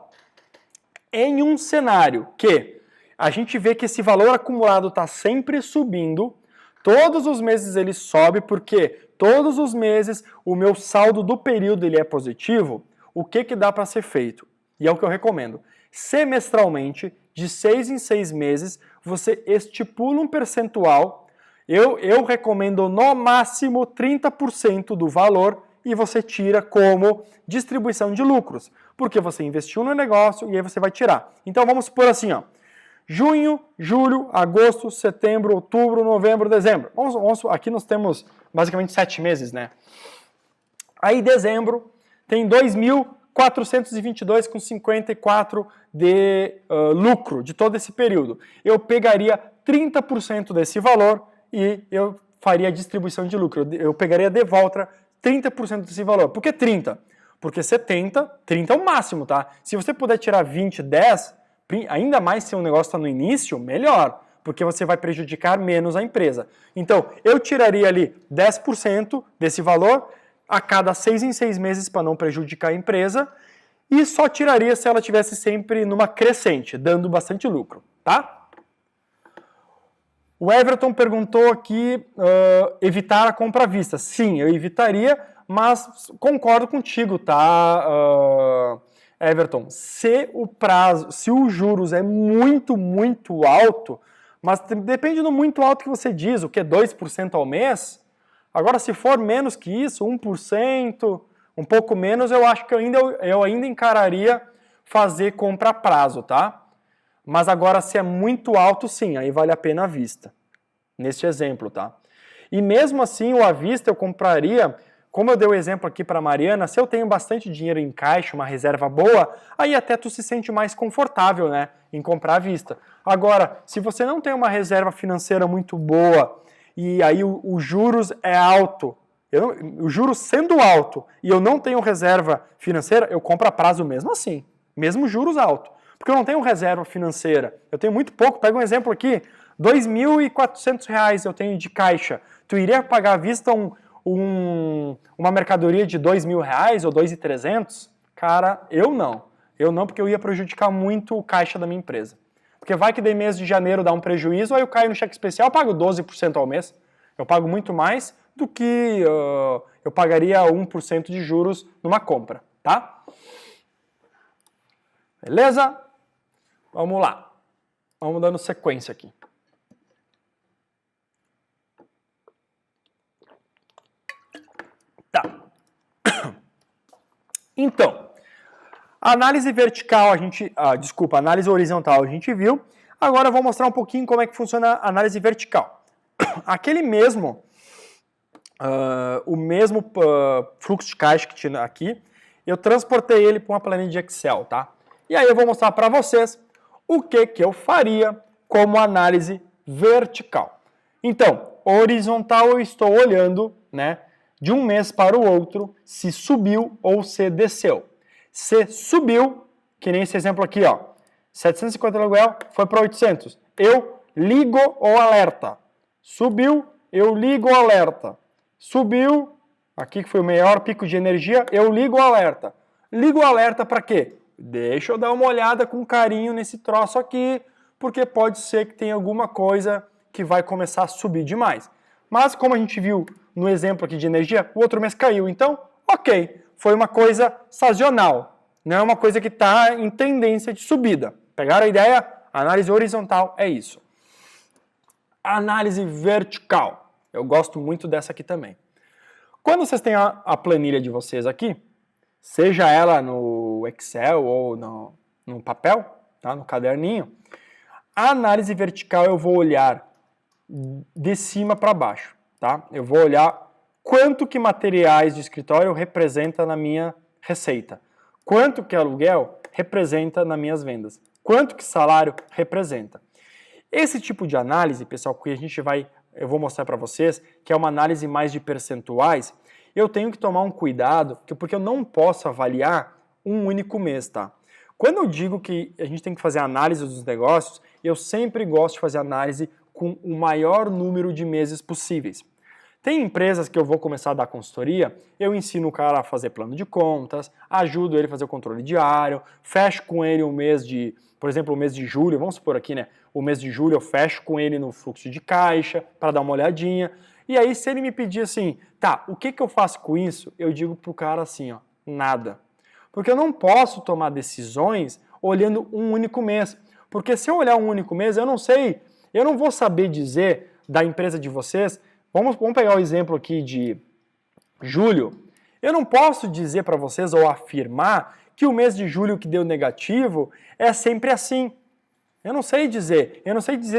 em um cenário que a gente vê que esse valor acumulado está sempre subindo, todos os meses ele sobe, porque todos os meses o meu saldo do período ele é positivo, o que dá para ser feito? E é o que eu recomendo. Semestralmente, de 6 em 6 meses, você estipula um percentual, eu recomendo no máximo 30% do valor e você tira como distribuição de lucros, porque você investiu no negócio e aí você vai tirar. Então vamos supor assim, ó. Junho, julho, agosto, setembro, outubro, novembro, dezembro. Aqui nós temos basicamente 7 meses, né? Aí dezembro tem 2.422,54 de lucro de todo esse período. Eu pegaria 30% desse valor e eu faria a distribuição de lucro. Eu pegaria de volta 30% desse valor. Por que 30%? Porque 70, 30 é o máximo, tá? Se você puder tirar 20, 10... Ainda mais se o negócio está no início, melhor, porque você vai prejudicar menos a empresa. Então, eu tiraria ali 10% desse valor a cada 6 em 6 meses para não prejudicar a empresa e só tiraria se ela estivesse sempre numa crescente, dando bastante lucro, tá? O Everton perguntou aqui, evitar a compra à vista. Sim, eu evitaria, mas concordo contigo, tá, Everton? Se os juros é muito, muito alto, mas depende do muito alto que você diz, o que é 2% ao mês. Agora, se for menos que isso, 1%, um pouco menos, eu acho que eu ainda encararia fazer compra a prazo, tá? Mas agora, se é muito alto, sim, aí vale a pena à vista. Neste exemplo, tá? E mesmo assim, o à vista eu compraria, como eu dei o exemplo aqui para a Mariana, se eu tenho bastante dinheiro em caixa, uma reserva boa, aí até tu se sente mais confortável, né, em comprar à vista. Agora, se você não tem uma reserva financeira muito boa e aí o juros é alto, o juros sendo alto e eu não tenho reserva financeira, eu compro a prazo mesmo assim, mesmo juros alto. Porque eu não tenho reserva financeira, eu tenho muito pouco. Pega um exemplo aqui, R$ 2.400 eu tenho de caixa. Tu iria pagar à vista uma mercadoria de R$ 2.000 ou 2.300? Cara, eu não. Eu não, porque eu ia prejudicar muito o caixa da minha empresa. Porque vai que de mês de janeiro dá um prejuízo, aí eu caio no cheque especial, eu pago 12% ao mês. Eu pago muito mais do que eu pagaria 1% de juros numa compra, tá? Beleza? Vamos lá. Vamos dando sequência aqui. Tá. Então, análise vertical, análise horizontal a gente viu. Agora eu vou mostrar um pouquinho como é que funciona a análise vertical. Aquele mesmo, fluxo de caixa que tinha aqui, eu transportei ele para uma planilha de Excel, tá? E aí eu vou mostrar para vocês o que eu faria como análise vertical. Então, horizontal eu estou olhando, né, de um mês para o outro, se subiu ou se desceu. Se subiu, que nem esse exemplo aqui, ó, 750 aluguel foi para 800. Eu ligo o alerta. Subiu, eu ligo o alerta. Subiu, aqui que foi o maior pico de energia, eu ligo o alerta. Ligo o alerta para quê? Deixa eu dar uma olhada com carinho nesse troço aqui, porque pode ser que tenha alguma coisa que vai começar a subir demais. Mas como a gente viu no exemplo aqui de energia, o outro mês caiu, então, ok, foi uma coisa sazonal, não é uma coisa que está em tendência de subida. Pegaram a ideia? Análise horizontal é isso. Análise vertical, eu gosto muito dessa aqui também. Quando vocês têm a planilha de vocês aqui, seja ela no Excel ou no papel, tá? No caderninho, a análise vertical eu vou olhar de cima para baixo, tá? Eu vou olhar quanto que materiais de escritório representa na minha receita, quanto que aluguel representa nas minhas vendas, quanto que salário representa. Esse tipo de análise, pessoal, que eu vou mostrar para vocês, que é uma análise mais de percentuais, eu tenho que tomar um cuidado, porque eu não posso avaliar um único mês, tá? Quando eu digo que a gente tem que fazer análise dos negócios, eu sempre gosto de fazer análise com o maior número de meses possíveis. Tem empresas que eu vou começar a dar consultoria, eu ensino o cara a fazer plano de contas, ajudo ele a fazer o controle diário, fecho com ele o mês de, por exemplo, o mês de julho, vamos supor aqui, né? O mês de julho eu fecho com ele no fluxo de caixa, para dar uma olhadinha. E aí, se ele me pedir assim, tá, o que eu faço com isso? Eu digo pro cara assim, ó, nada. Porque eu não posso tomar decisões olhando um único mês. Porque se eu olhar um único mês, eu não vou saber dizer da empresa de vocês, vamos pegar o exemplo aqui de julho, eu não posso dizer para vocês ou afirmar que o mês de julho que deu negativo é sempre assim. Eu não sei dizer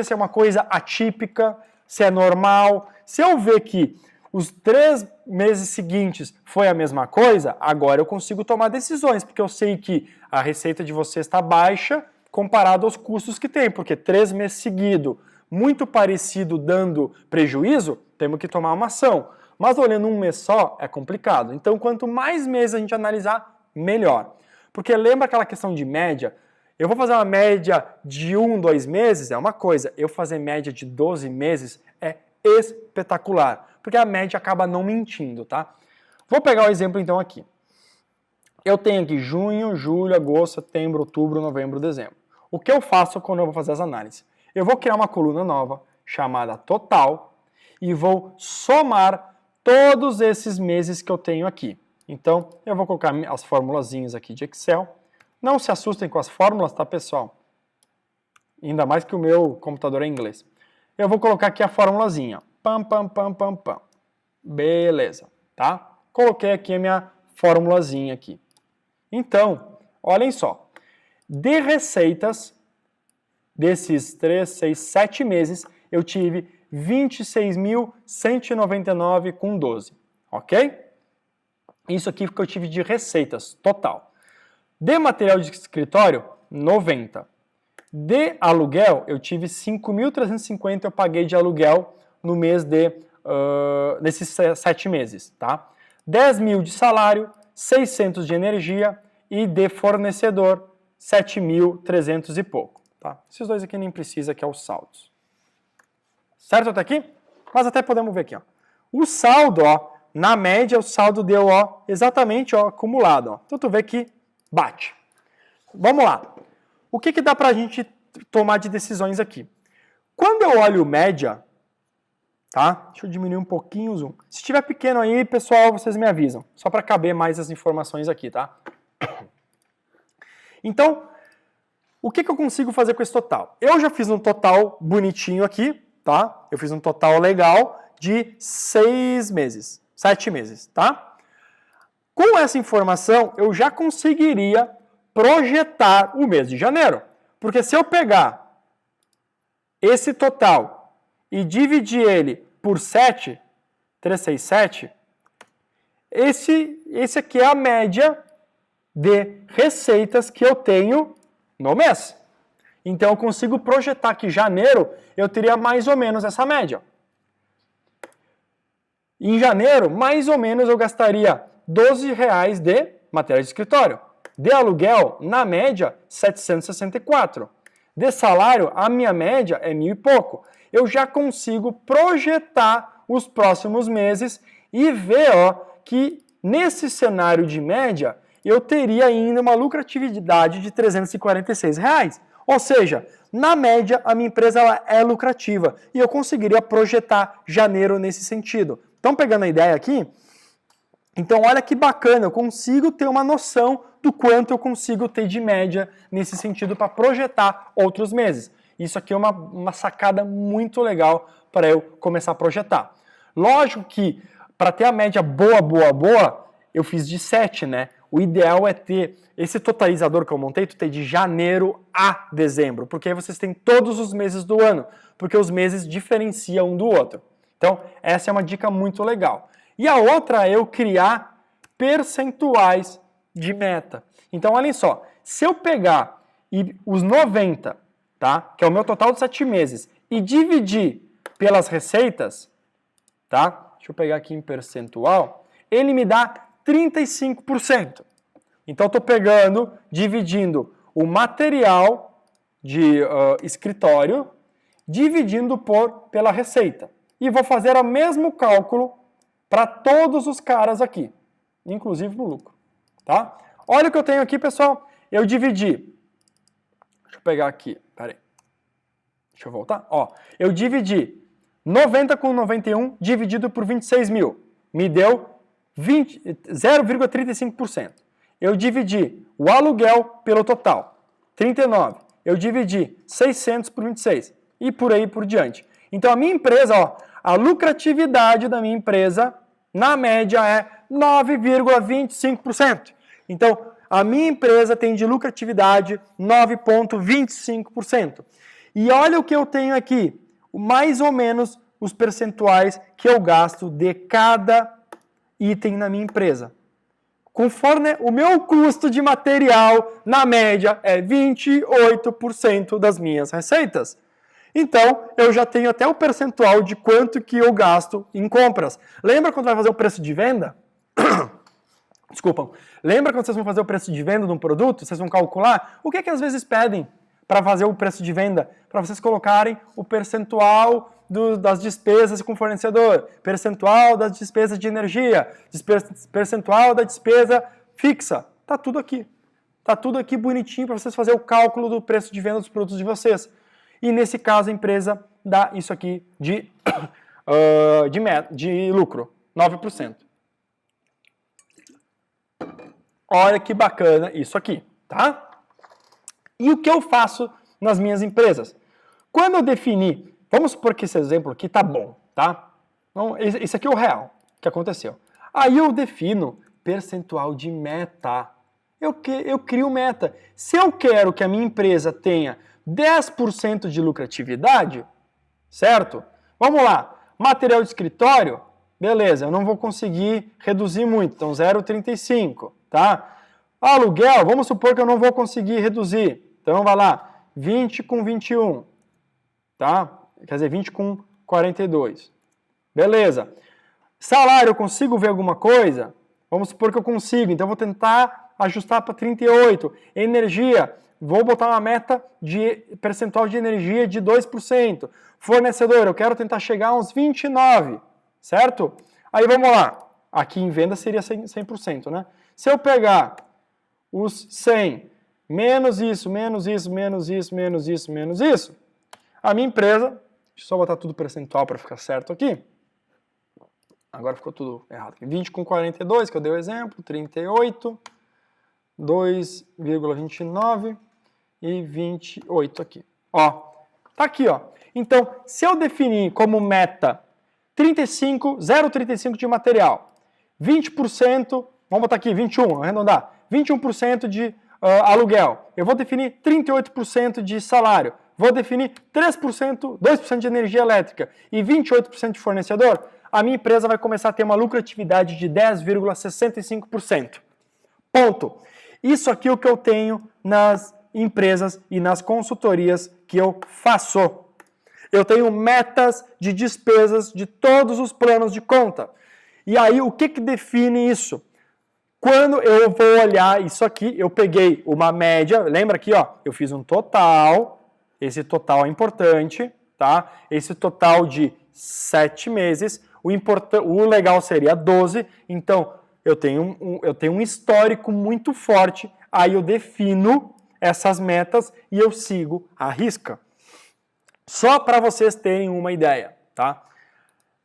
se é uma coisa atípica, se é normal. Se eu ver que os 3 meses seguintes foi a mesma coisa, agora eu consigo tomar decisões, porque eu sei que a receita de vocês está baixa comparado aos custos que tem, porque 3 meses seguidos, muito parecido dando prejuízo, temos que tomar uma ação. Mas olhando um mês só é complicado. Então, quanto mais meses a gente analisar, melhor. Porque lembra aquela questão de média? Eu vou fazer uma média de 1, 2 meses, é uma coisa. Eu fazer média de 12 meses é espetacular, porque a média acaba não mentindo, tá? Vou pegar o exemplo então aqui. Eu tenho aqui junho, julho, agosto, setembro, outubro, novembro, dezembro. O que eu faço quando eu vou fazer as análises? Eu vou criar uma coluna nova, chamada total, e vou somar todos esses meses que eu tenho aqui. Então, eu vou colocar as formulazinhas aqui de Excel. Não se assustem com as fórmulas, tá, pessoal? Ainda mais que o meu computador é em inglês. Eu vou colocar aqui a formulazinha. Pam, pam, pam, pam, pam. Beleza, tá? Coloquei aqui a minha formulazinha aqui. Então, olhem só. De receitas, desses 3, 6, 7 meses, eu tive 26.199,12, ok? Isso aqui que eu tive de receitas, total. De material de escritório, 90. De aluguel, eu tive 5.350 eu paguei de aluguel no mês nesses 7 meses, tá? 10 mil de salário, 600 de energia e de fornecedor, 7.300 e pouco, tá? Esses dois aqui nem precisa, que é os saldos. Certo até aqui? Mas até podemos ver aqui, ó. O saldo, ó, na média, o saldo deu, ó, exatamente, ó, acumulado, ó. Então tu vê que bate. Vamos lá. O que dá pra gente tomar de decisões aqui? Quando eu olho média, tá? Deixa eu diminuir um pouquinho o zoom. Se estiver pequeno aí, pessoal, vocês me avisam. Só para caber mais as informações aqui, tá? Então, o que eu consigo fazer com esse total? Eu já fiz um total bonitinho aqui, tá? Eu fiz um total legal de 6 meses, 7 meses, tá? Com essa informação, eu já conseguiria projetar o mês de janeiro. Porque se eu pegar esse total e dividir ele por 7, 367, esse aqui é a média de receitas que eu tenho no mês. Então eu consigo projetar que janeiro eu teria mais ou menos essa média. Em janeiro, mais ou menos eu gastaria R$12 de material de escritório. De aluguel, na média, 764. De salário, a minha média é 1.000 e pouco. Eu já consigo projetar os próximos meses e ver, ó, que nesse cenário de média, eu teria ainda uma lucratividade de R$346. Ou seja, na média, a minha empresa ela é lucrativa e eu conseguiria projetar janeiro nesse sentido. Estão pegando a ideia aqui? Então, olha que bacana, eu consigo ter uma noção do quanto eu consigo ter de média nesse sentido para projetar outros meses. Isso aqui é uma sacada muito legal para eu começar a projetar. Lógico que, para ter a média boa, eu fiz de 7, né? O ideal é ter esse totalizador que eu montei, tu tem de janeiro a dezembro, porque aí vocês têm todos os meses do ano, porque os meses diferenciam um do outro. Então, essa é uma dica muito legal. E a outra é eu criar percentuais de meta. Então, olhem só, se eu pegar os 90, tá, que é o meu total de 7 meses, e dividir pelas receitas, tá, deixa eu pegar aqui em percentual, ele me dá 35%. Então, eu estou pegando, dividindo o material de escritório, dividindo pela receita. E vou fazer o mesmo cálculo para todos os caras aqui, inclusive no lucro, tá? Olha o que eu tenho aqui, pessoal. Eu dividi, deixa eu pegar aqui, peraí, deixa eu voltar, ó. Eu dividi 90 com 91 dividido por 26 mil, me deu 0,35%. Eu dividi o aluguel pelo total, 39. Eu dividi 600 por 26 e por aí por diante. Então a minha empresa, ó, a lucratividade da minha empresa, na média, é 9,25%. Então, a minha empresa tem de lucratividade 9,25%. E olha o que eu tenho aqui, mais ou menos os percentuais que eu gasto de cada item na minha empresa. Conforme o meu custo de material, na média, é 28% das minhas receitas. Então, eu já tenho até o percentual de quanto que eu gasto em compras. Lembra quando vai fazer o preço de venda? Desculpa. Lembra quando vocês vão fazer o preço de venda de um produto? Vocês vão calcular? O que é que às vezes pedem para fazer o preço de venda? Para vocês colocarem o percentual das despesas com o fornecedor, percentual das despesas de energia, percentual da despesa fixa. Tá tudo aqui. Tá tudo aqui bonitinho para vocês fazerem o cálculo do preço de venda dos produtos de vocês. E nesse caso a empresa dá isso aqui de lucro, 9%. Olha que bacana isso aqui, tá? E o que eu faço nas minhas empresas? Quando eu definir, vamos supor que esse exemplo aqui tá bom, tá? Então, esse aqui é o real que aconteceu. Aí eu defino percentual de meta. Eu crio meta. Se eu quero que a minha empresa tenha 10% de lucratividade, certo? Vamos lá. Material de escritório, beleza, eu não vou conseguir reduzir muito, então 0,35, tá? Aluguel, vamos supor que eu não vou conseguir reduzir, então vai lá, 20 com 21, tá? Quer dizer, 20 com 42, beleza. Salário, eu consigo ver alguma coisa? Vamos supor que eu consigo, então eu vou tentar ajustar para 38. Energia, vou botar uma meta de percentual de energia de 2%. Fornecedor, eu quero tentar chegar a uns 29%, certo? Aí vamos lá. Aqui em venda seria 100%, né? Se eu pegar os 100, menos isso, menos isso, menos isso, menos isso, menos isso, a minha empresa, deixa eu só botar tudo percentual para ficar certo aqui. Agora ficou tudo errado. 20 com 42, que eu dei o exemplo, 38, 2,29 e 28 aqui. Ó, tá aqui, ó. Então, se eu definir como meta 0,35 de material, 20%, vamos botar aqui 21, arredondar, 21% de aluguel, eu vou definir 38% de salário, vou definir 3%, 2% de energia elétrica e 28% de fornecedor, a minha empresa vai começar a ter uma lucratividade de 10,65%. Ponto. Isso aqui é o que eu tenho nas empresas e nas consultorias que eu faço. Eu tenho metas de despesas de todos os planos de conta. E aí, o que define isso? Quando eu vou olhar isso aqui, eu peguei uma média, lembra aqui, ó, eu fiz um total, esse total é importante, tá? Esse total de 7 meses, o legal seria 12, então eu tenho um histórico muito forte, aí eu defino essas metas e eu sigo à risca. Só para vocês terem uma ideia, tá?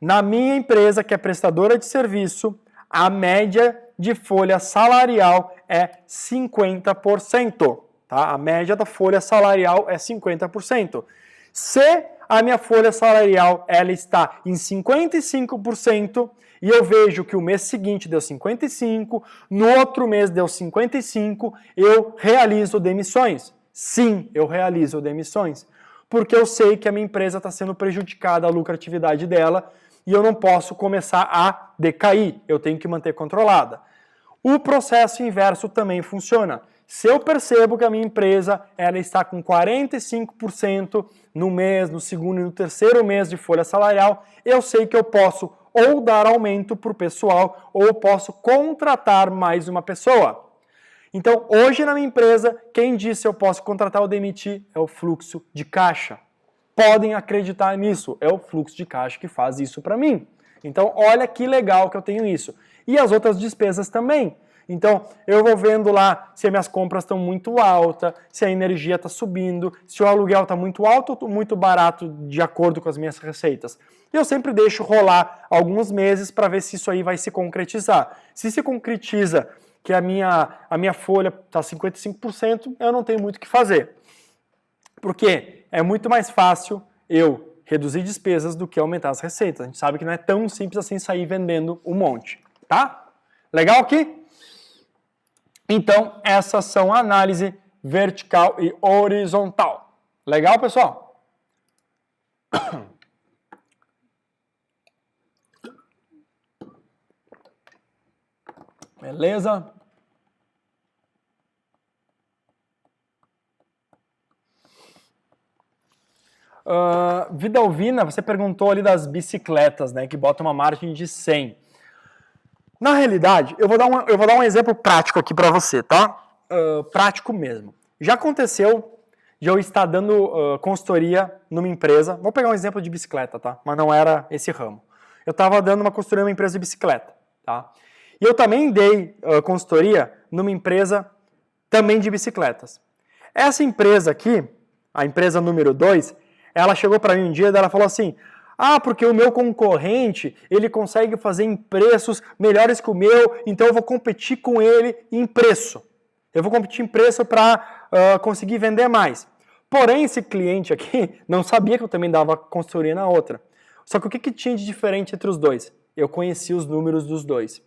Na minha empresa, que é prestadora de serviço, a média de folha salarial é 50%, tá? A média da folha salarial é 50%. Se a minha folha salarial ela está em 55% e eu vejo que o mês seguinte deu 55%, no outro mês deu 55%, eu realizo demissões. Sim, eu realizo demissões. Porque eu sei que a minha empresa está sendo prejudicada, a lucratividade dela, e eu não posso começar a decair, eu tenho que manter controlada. O processo inverso também funciona. Se eu percebo que a minha empresa ela está com 45% no mês, no segundo e no terceiro mês de folha salarial, eu sei que eu posso ou dar aumento para o pessoal ou eu posso contratar mais uma pessoa. Então, hoje na minha empresa, quem disse eu posso contratar ou demitir é o fluxo de caixa. Podem acreditar nisso, é o fluxo de caixa que faz isso para mim. Então, olha que legal que eu tenho isso. E as outras despesas também. Então, eu vou vendo lá se as minhas compras estão muito altas, se a energia está subindo, se o aluguel está muito alto ou muito barato de acordo com as minhas receitas. Eu sempre deixo rolar alguns meses para ver se isso aí vai se concretizar. Se se concretiza que a minha folha está 55%, eu não tenho muito o que fazer. Porque é muito mais fácil eu reduzir despesas do que aumentar as receitas. A gente sabe que não é tão simples assim sair vendendo um monte, tá? Legal aqui? Então, essas são a análise vertical e horizontal. Legal, pessoal? Beleza? Vidalvina, você perguntou ali das bicicletas, né, que botam uma margem de 100. Na realidade, eu vou dar um exemplo prático aqui para você, tá? Prático mesmo. Já aconteceu de eu estar dando consultoria numa empresa, vou pegar um exemplo de bicicleta, tá? Mas não era esse ramo. Eu estava dando uma consultoria numa empresa de bicicleta, tá? E eu também dei consultoria numa empresa também de bicicletas. Essa empresa aqui, a empresa número 2, ela chegou para mim um dia e ela falou assim: ah, porque o meu concorrente, ele consegue fazer em preços melhores que o meu, então eu vou competir com ele em preço. Eu vou competir em preço para conseguir vender mais. Porém, esse cliente aqui não sabia que eu também dava consultoria na outra. Só que o que tinha de diferente entre os dois? Eu conhecia os números dos dois.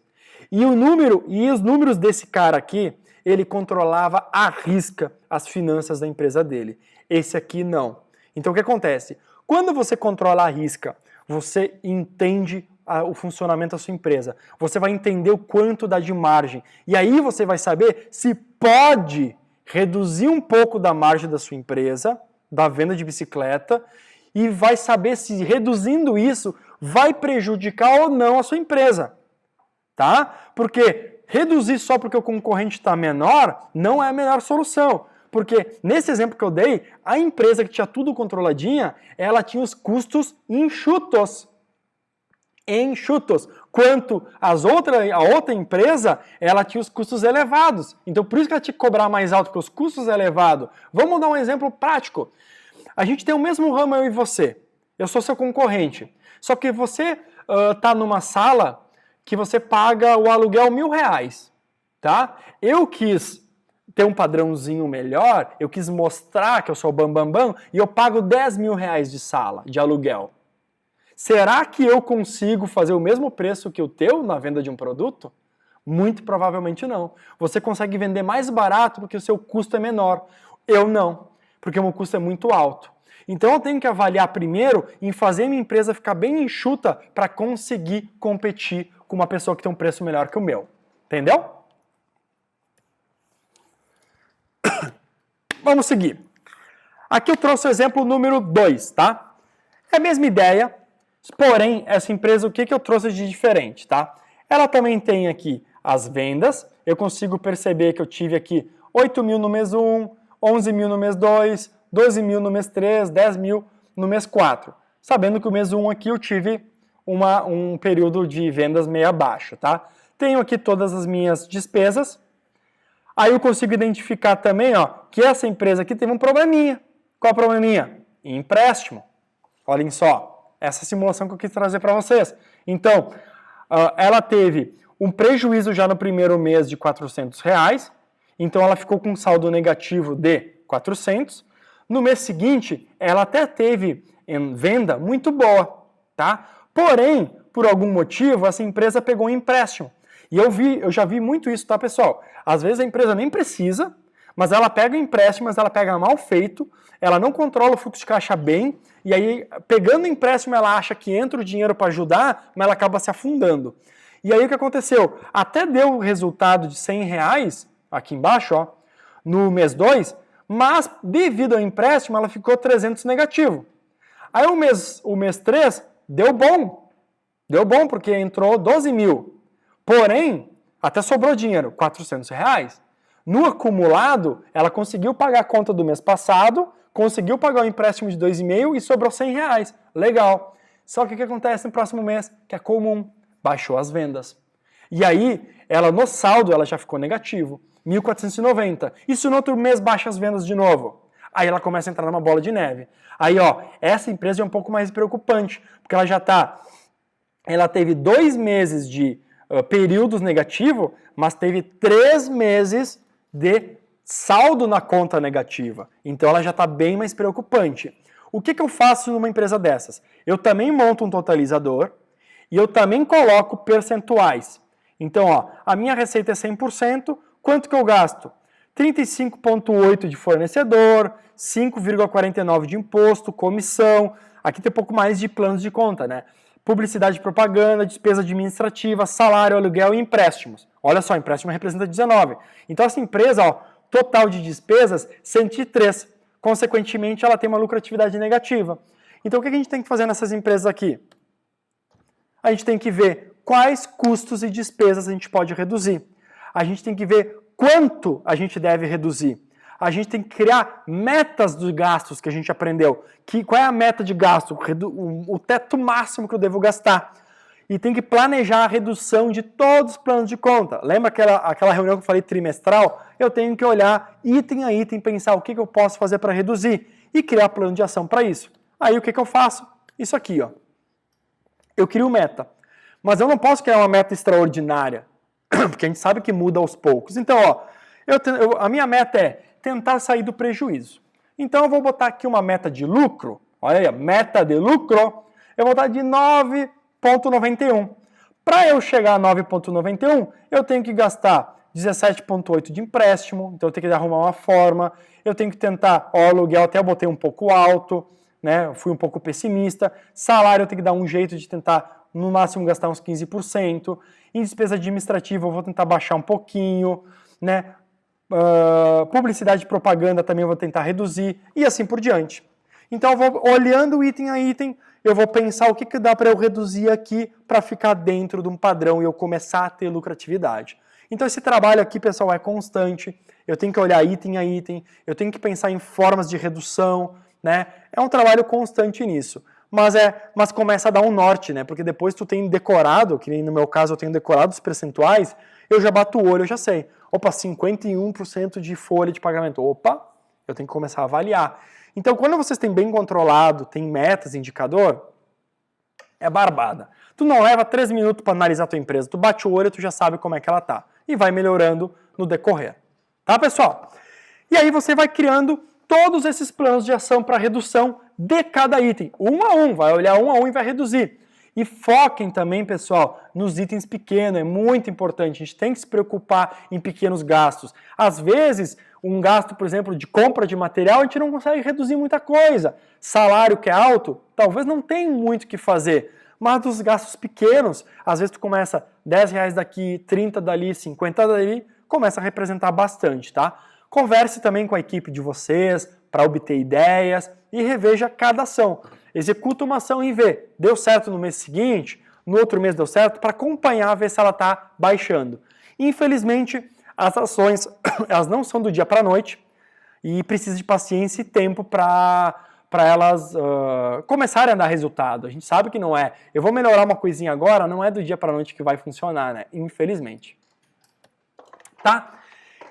E os números desse cara aqui, ele controlava à risca as finanças da empresa dele. Esse aqui não. Então o que acontece? Quando você controla a risca, você entende o funcionamento da sua empresa. Você vai entender o quanto dá de margem. E aí você vai saber se pode reduzir um pouco da margem da sua empresa, da venda de bicicleta, e vai saber se reduzindo isso vai prejudicar ou não a sua empresa. Tá? Porque reduzir só porque o concorrente está menor não é a melhor solução. Porque nesse exemplo que eu dei, a empresa que tinha tudo controladinha, ela tinha os custos enxutos. Quanto a outra empresa, ela tinha os custos elevados. Então por isso que ela tinha que cobrar mais alto, porque os custos elevados. Vamos dar um exemplo prático. A gente tem o mesmo ramo, eu e você. Eu sou seu concorrente. Só que você está numa sala que você paga o aluguel R$1.000, tá? Eu quis ter um padrãozinho melhor, eu quis mostrar que eu sou o bambambam e eu pago R$10.000 de sala, de aluguel. Será que eu consigo fazer o mesmo preço que o teu na venda de um produto? Muito provavelmente não. Você consegue vender mais barato porque o seu custo é menor. Eu não, porque o meu custo é muito alto. Então eu tenho que avaliar primeiro em fazer minha empresa ficar bem enxuta para conseguir competir com uma pessoa que tem um preço melhor que o meu. Entendeu? Vamos seguir. Aqui eu trouxe o exemplo número 2, tá? É a mesma ideia, porém, essa empresa, o que eu trouxe de diferente, tá? Ela também tem aqui as vendas, eu consigo perceber que eu tive aqui 8.000 no mês 1, 11.000 no mês 2, 12.000 no mês 3, 10.000 no mês 4. Sabendo que o mês 1 aqui eu tive um período de vendas meio abaixo, tá? Tenho aqui todas as minhas despesas. Aí eu consigo identificar também, ó, que essa empresa aqui teve um probleminha. Qual probleminha? Empréstimo. Olhem só, essa simulação que eu quis trazer para vocês. Então, ela teve um prejuízo já no primeiro mês de R$400, então ela ficou com um saldo negativo de 400. No mês seguinte, ela até teve em venda muito boa, tá? Porém, por algum motivo, essa empresa pegou um empréstimo. E eu já vi muito isso, tá, pessoal? Às vezes a empresa nem precisa, mas ela pega o empréstimo, mas ela pega mal feito, ela não controla o fluxo de caixa bem, e aí, pegando o empréstimo, ela acha que entra o dinheiro para ajudar, mas ela acaba se afundando. E aí o que aconteceu? Até deu o resultado de R$100, aqui embaixo, ó, no mês 2, mas devido ao empréstimo, ela ficou 300 negativo. Aí o mês 3 deu bom. Deu bom porque entrou 12.000. Porém, até sobrou dinheiro, R$400. No acumulado, ela conseguiu pagar a conta do mês passado, conseguiu pagar o empréstimo de 2.500 e sobrou R$100. Legal. Só que o que acontece no próximo mês? Que é comum. Baixou as vendas. E aí, ela no saldo, ela já ficou negativo. 1.490. E se no outro mês baixa as vendas de novo? Aí ela começa a entrar numa bola de neve. Aí, ó, essa empresa é um pouco mais preocupante, porque ela já tá... Ela teve 2 meses de períodos negativo, mas teve 3 meses de saldo na conta negativa. Então ela já está bem mais preocupante. O que eu faço numa empresa dessas? Eu também monto um totalizador e eu também coloco percentuais. Então, ó, a minha receita é 100%, quanto que eu gasto? 35,8% de fornecedor, 5,49% de imposto, comissão, aqui tem um pouco mais de planos de conta, né? Publicidade e propaganda, despesa administrativa, salário, aluguel e empréstimos. Olha só, empréstimo representa 19. Então essa empresa, ó, total de despesas, 103. Consequentemente, ela tem uma lucratividade negativa. Então o que a gente tem que fazer nessas empresas aqui? A gente tem que ver quais custos e despesas a gente pode reduzir. A gente tem que ver quanto a gente deve reduzir. A gente tem que criar metas dos gastos que a gente aprendeu. Qual é a meta de gasto? O teto máximo que eu devo gastar. E tem que planejar a redução de todos os planos de conta. Lembra aquela reunião que eu falei trimestral? Eu tenho que olhar item a item, pensar o que eu posso fazer para reduzir e criar plano de ação para isso. Aí o que eu faço? Isso aqui, ó. Eu crio meta. Mas eu não posso criar uma meta extraordinária, porque a gente sabe que muda aos poucos. Então, ó, a minha meta é tentar sair do prejuízo. Então eu vou botar aqui uma meta de lucro. Olha aí, meta de lucro. Eu vou botar de 9,91. Para eu chegar a 9,91, eu tenho que gastar 17,8 de empréstimo, então eu tenho que arrumar uma forma, eu tenho que tentar, ó, aluguel até eu botei um pouco alto, né? Eu fui um pouco pessimista, salário eu tenho que dar um jeito de tentar, no máximo, gastar uns 15%, em despesa administrativa eu vou tentar baixar um pouquinho, né? Publicidade e propaganda também eu vou tentar reduzir, e assim por diante. Então eu vou olhando item a item, eu vou pensar o que dá para eu reduzir aqui para ficar dentro de um padrão e eu começar a ter lucratividade. Então esse trabalho aqui, pessoal, é constante, eu tenho que olhar item a item, eu tenho que pensar em formas de redução, né? É um trabalho constante nisso. Mas começa a dar um norte, né? Porque depois tu tem decorado, que nem no meu caso eu tenho decorado os percentuais, eu já bato o olho, eu já sei. Opa, 51% de folha de pagamento. Opa, eu tenho que começar a avaliar. Então, quando vocês têm bem controlado, tem metas, indicador, é barbada. Tu não leva 3 minutos para analisar a tua empresa, tu bate o olho, tu já sabe como é que ela tá. E vai melhorando no decorrer. Tá, pessoal? E aí você vai criando todos esses planos de ação para redução de cada item. Um a um, vai olhar um a um e vai reduzir. E foquem também, pessoal, nos itens pequenos, é muito importante. A gente tem que se preocupar em pequenos gastos. Às vezes, um gasto, por exemplo, de compra de material, a gente não consegue reduzir muita coisa. Salário que é alto, talvez não tenha muito o que fazer. Mas dos gastos pequenos, às vezes tu começa R$10 daqui, 30 dali, 50 dali, começa a representar bastante, tá? Converse também com a equipe de vocês para obter ideias e reveja cada ação. Executa uma ação e vê, deu certo no mês seguinte, no outro mês deu certo, para acompanhar, ver se ela está baixando. Infelizmente, as ações elas não são do dia para a noite e precisa de paciência e tempo para elas começarem a dar resultado. A gente sabe que não é. Eu vou melhorar uma coisinha agora, não é do dia para a noite que vai funcionar, né? Infelizmente. Tá?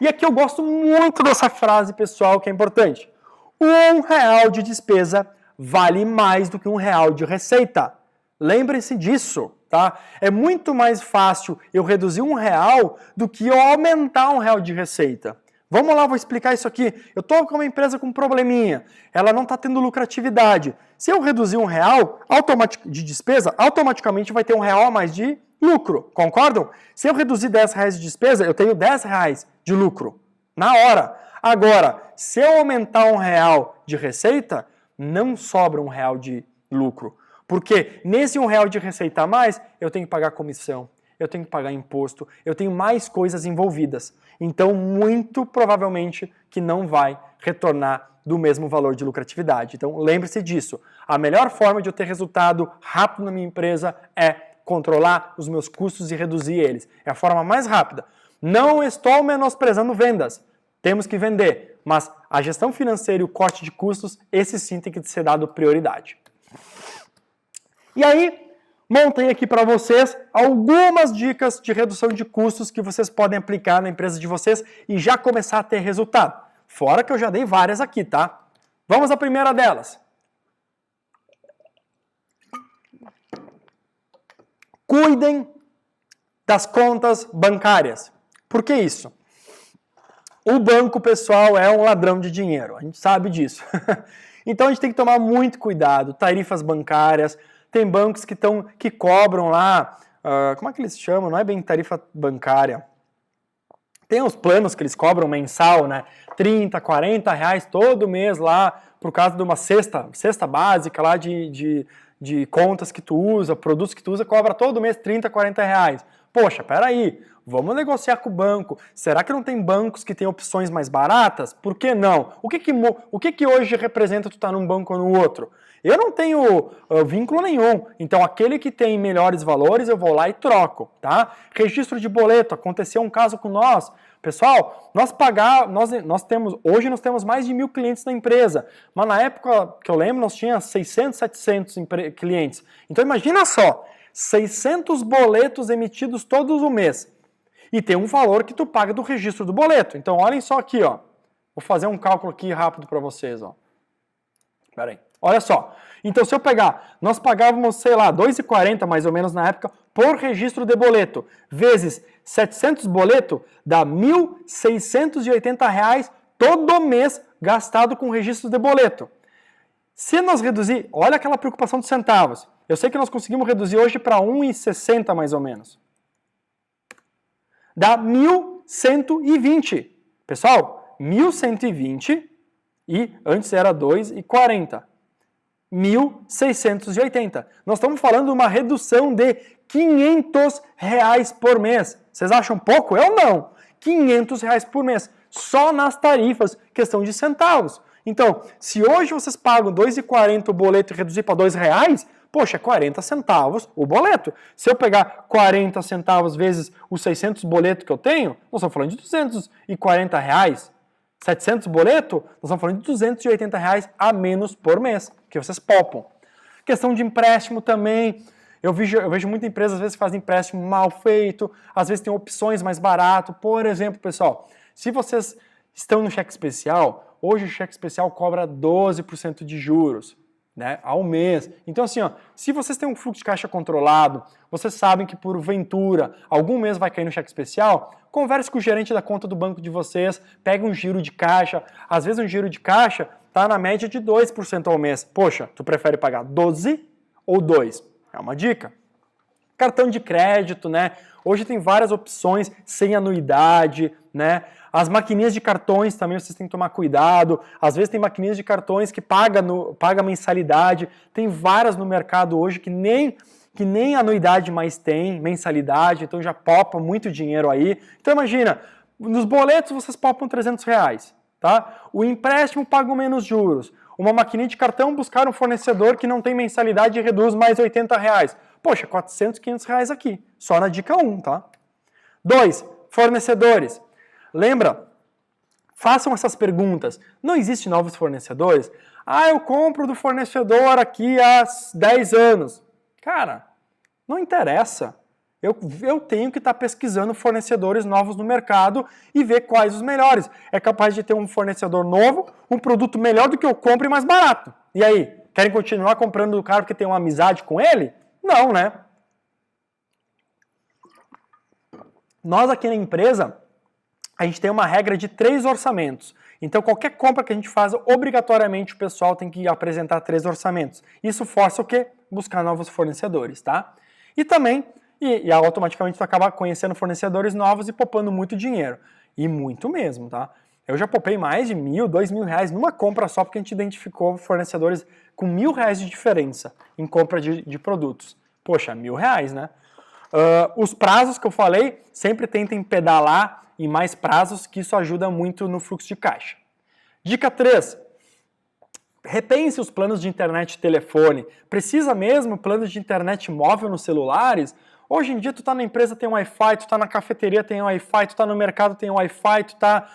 E aqui eu gosto muito dessa frase, pessoal, que é importante. R$1 de despesa vale mais do que R$1 de receita. Lembre-se disso, tá? É muito mais fácil eu reduzir R$1 do que eu aumentar R$1 de receita. Vamos lá, vou explicar isso aqui. Eu estou com uma empresa com um probleminha, ela não está tendo lucratividade. Se eu reduzir R$1 de despesa, automaticamente vai ter R$1 a mais de lucro, concordam? Se eu reduzir R$10 de despesa, eu tenho R$10 de lucro, na hora. Agora, se eu aumentar R$1 de receita, não sobra R$1 de lucro. Porque nesse R$1 de receita a mais, eu tenho que pagar comissão, eu tenho que pagar imposto, eu tenho mais coisas envolvidas. Então, muito provavelmente que não vai retornar do mesmo valor de lucratividade. Então, lembre-se disso. A melhor forma de eu ter resultado rápido na minha empresa é controlar os meus custos e reduzir eles. É a forma mais rápida. Não estou menosprezando vendas. Temos que vender, mas a gestão financeira e o corte de custos, esse sim tem que ser dado prioridade. E aí, montei aqui para vocês algumas dicas de redução de custos que vocês podem aplicar na empresa de vocês e já começar a ter resultado. Fora que eu já dei várias aqui, tá? Vamos à primeira delas. Cuidem das contas bancárias. Por que isso? O banco, pessoal, é um ladrão de dinheiro. A gente sabe disso. Então a gente tem que tomar muito cuidado. Tarifas bancárias. Tem bancos que cobram lá, como é que eles chamam? Não é bem tarifa bancária. Tem os planos que eles cobram mensal, né? 30, 40 reais todo mês lá, por causa de uma cesta básica lá de contas que tu usa, produtos que tu usa, cobra todo mês 30, 40 reais. Poxa, peraí, Vamos negociar com o banco. Será que não tem bancos que têm opções mais baratas? Por que não? O que hoje representa tu estar num banco ou no outro? Eu não tenho vínculo nenhum, então aquele que tem melhores valores eu vou lá e troco, tá? Registro de boleto, aconteceu um caso com nós. Pessoal, hoje nós temos mais de 1.000 clientes na empresa, mas na época que eu lembro nós tínhamos 600, 700 clientes. Então imagina só, 600 boletos emitidos todos o mês e tem um valor que tu paga do registro do boleto. Então olhem só aqui, ó. Vou fazer um cálculo aqui rápido para vocês, ó. Espera aí. Olha só, então se eu pegar, nós pagávamos, sei lá, R$ 2,40 mais ou menos na época por registro de boleto, vezes 700 boleto, dá R$ 1.680 todo mês gastado com registro de boleto. Se nós reduzir, olha aquela preocupação dos centavos, eu sei que nós conseguimos reduzir hoje para 1,60 mais ou menos. Dá 1.120. Pessoal, 1.120 e antes era 2,40. 1.680. Nós estamos falando de uma redução de R$ 500 por mês. Vocês acham pouco? Eu não. R$ 500 por mês. Só nas tarifas, questão de centavos. Então, se hoje vocês pagam R$ 2,40 o boleto e reduzir para R$ 2, poxa, é 40 centavos o boleto. Se eu pegar 40 centavos vezes os 600 boletos que eu tenho, nós estamos falando de R$ 240. 700 boleto, nós estamos falando de R$ 280 a menos por mês, que vocês poupam. Questão de empréstimo também, eu vejo muita empresa às vezes faz empréstimo mal feito, às vezes tem opções mais barato. Por exemplo, pessoal, se vocês estão no cheque especial, hoje o cheque especial cobra 12% de juros, né, ao mês. Então assim, ó, se vocês têm um fluxo de caixa controlado, vocês sabem que porventura algum mês vai cair no cheque especial, converse com o gerente da conta do banco de vocês, pega um giro de caixa, às vezes um giro de caixa está na média de 2% ao mês. Poxa, tu prefere pagar 12 ou 2? É uma dica. Cartão de crédito, né? Hoje tem várias opções sem anuidade, né? As maquininhas de cartões também vocês têm que tomar cuidado. Às vezes tem maquininhas de cartões que paga mensalidade. Tem várias no mercado hoje que nem anuidade mais tem, mensalidade, então já popa muito dinheiro aí. Então imagina, nos boletos vocês popam R$300, tá? O empréstimo pagam menos juros. Uma maquininha de cartão buscar um fornecedor que não tem mensalidade e reduz mais R$80. Poxa, 400, 500 reais aqui, só na dica 1, tá? 2, fornecedores. Lembra, façam essas perguntas. Não existe novos fornecedores? Ah, eu compro do fornecedor aqui há 10 anos. Cara, não interessa. Eu tenho que estar pesquisando fornecedores novos no mercado e ver quais os melhores. É capaz de ter um fornecedor novo, um produto melhor do que eu compro e mais barato. E aí, querem continuar comprando do cara porque tem uma amizade com ele? Não, né? Nós aqui na empresa, a gente tem uma regra de 3 orçamentos. Então, qualquer compra que a gente faz, obrigatoriamente o pessoal tem que apresentar 3 orçamentos. Isso força o quê? Buscar novos fornecedores, tá? E também, e automaticamente tu acaba conhecendo fornecedores novos e poupando muito dinheiro. E muito mesmo, tá? Eu já poupei mais de R$1.000, R$2.000 numa compra só porque a gente identificou fornecedores com R$1.000 de diferença em compra de produtos. Poxa, R$1.000, né? Os prazos que eu falei, sempre tentem pedalar em mais prazos, que isso ajuda muito no fluxo de caixa. Dica 3. Repense os planos de internet e telefone. Precisa mesmo plano de internet móvel nos celulares? Hoje em dia tu tá na empresa, tem Wi-Fi, tu tá na cafeteria, tem Wi-Fi, tu tá no mercado, tem Wi-Fi, tu tá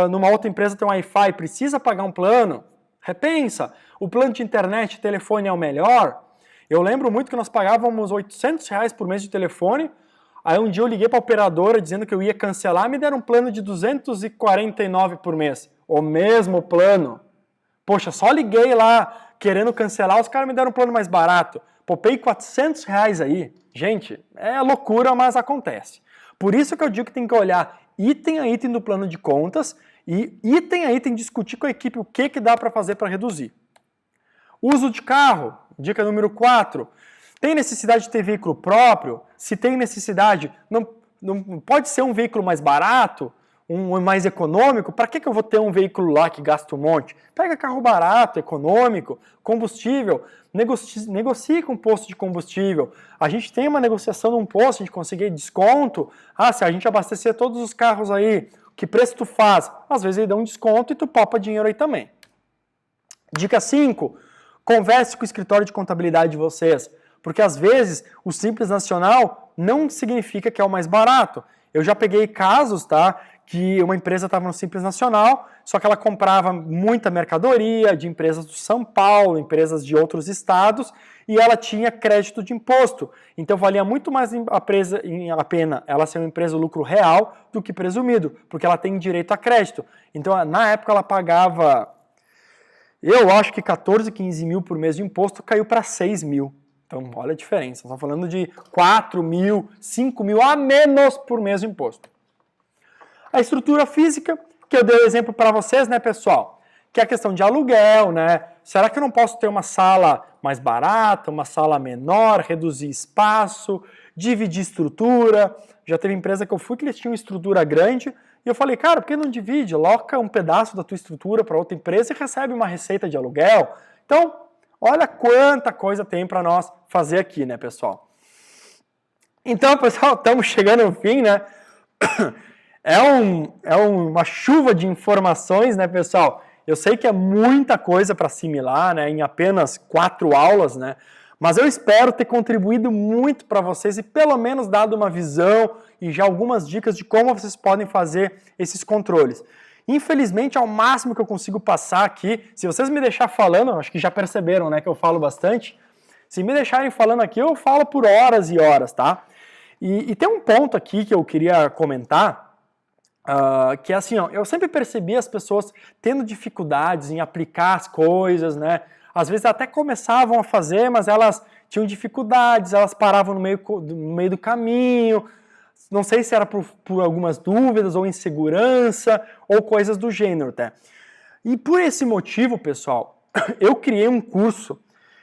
numa outra empresa, tem Wi-Fi. Precisa pagar um plano? Repensa. O plano de internet e telefone é o melhor? Eu lembro muito que nós pagávamos R$800 por mês de telefone. Aí um dia eu liguei para a operadora dizendo que eu ia cancelar, me deram um plano de R$249 por mês. O mesmo plano. Poxa, só liguei lá querendo cancelar, os caras me deram um plano mais barato. Poupei R$400 aí. Gente, é loucura, mas acontece. Por isso que eu digo que tem que olhar item a item do plano de contas e item a item discutir com a equipe o que dá para fazer para reduzir. Uso de carro, dica número 4. Tem necessidade de ter veículo próprio? Se tem necessidade, não pode ser um veículo mais barato? um mais econômico, para que eu vou ter um veículo lá que gasta um monte? Pega carro barato, econômico, combustível, negocie com o posto de combustível. A gente tem uma negociação num posto, a gente conseguir desconto. Se a gente abastecer todos os carros aí, que preço tu faz? Às vezes ele dá um desconto e tu popa dinheiro aí também. Dica 5, converse com o escritório de contabilidade de vocês, porque às vezes o Simples Nacional não significa que é o mais barato. Eu já peguei casos, tá, que uma empresa estava no Simples Nacional, só que ela comprava muita mercadoria de empresas do São Paulo, empresas de outros estados, e ela tinha crédito de imposto. Então valia muito mais a pena ela ser uma empresa lucro real do que presumido, porque ela tem direito a crédito. Então na época ela pagava, eu acho que 14, 15 mil por mês de imposto, caiu para 6 mil. Então olha a diferença, estamos falando de 4 mil, 5 mil a menos por mês de imposto. A estrutura física, que eu dei o exemplo para vocês, né, pessoal? Que é a questão de aluguel, né? Será que eu não posso ter uma sala mais barata, uma sala menor, reduzir espaço, dividir estrutura? Já teve empresa que eu fui que eles tinham estrutura grande e eu falei, cara, por que não divide? Loca um pedaço da tua estrutura para outra empresa e recebe uma receita de aluguel. Então, olha quanta coisa tem para nós fazer aqui, né, pessoal? Então, pessoal, estamos chegando no fim, né? É uma chuva de informações, né, pessoal? Eu sei que é muita coisa para assimilar, né, em apenas 4 aulas, né? Mas eu espero ter contribuído muito para vocês e pelo menos dado uma visão e já algumas dicas de como vocês podem fazer esses controles. Infelizmente, ao máximo que eu consigo passar aqui, se vocês me deixarem falando, acho que já perceberam, né, que eu falo bastante, se me deixarem falando aqui, eu falo por horas e horas, tá? E tem um ponto aqui que eu queria comentar, que é assim, ó, eu sempre percebi as pessoas tendo dificuldades em aplicar as coisas, né? Às vezes até começavam a fazer, mas elas tinham dificuldades, elas paravam no meio do caminho, não sei se era por algumas dúvidas ou insegurança ou coisas do gênero, até. E por esse motivo, pessoal, eu criei um curso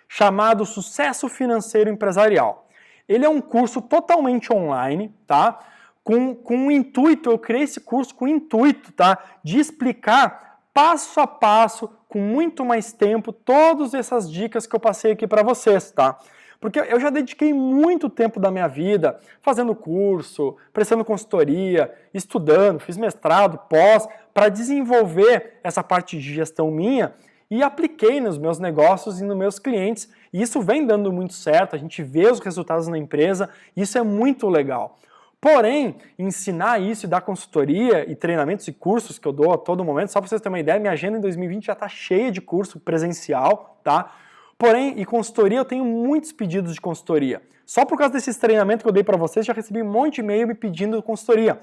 chamado Sucesso Financeiro Empresarial. Ele é um curso totalmente online, tá? Com o intuito, eu criei esse curso com o intuito, tá? De explicar passo a passo, com muito mais tempo, todas essas dicas que eu passei aqui para vocês, tá? Porque eu já dediquei muito tempo da minha vida fazendo curso, prestando consultoria, estudando, fiz mestrado, pós, para desenvolver essa parte de gestão minha e apliquei nos meus negócios e nos meus clientes. E isso vem dando muito certo, a gente vê os resultados na empresa, e isso é muito legal. Porém, ensinar isso e dar consultoria e treinamentos e cursos que eu dou a todo momento, só para vocês terem uma ideia, minha agenda em 2020 já está cheia de curso presencial, tá? Porém, e consultoria, eu tenho muitos pedidos de consultoria. Só por causa desses treinamentos que eu dei para vocês, já recebi um monte de e-mail me pedindo consultoria.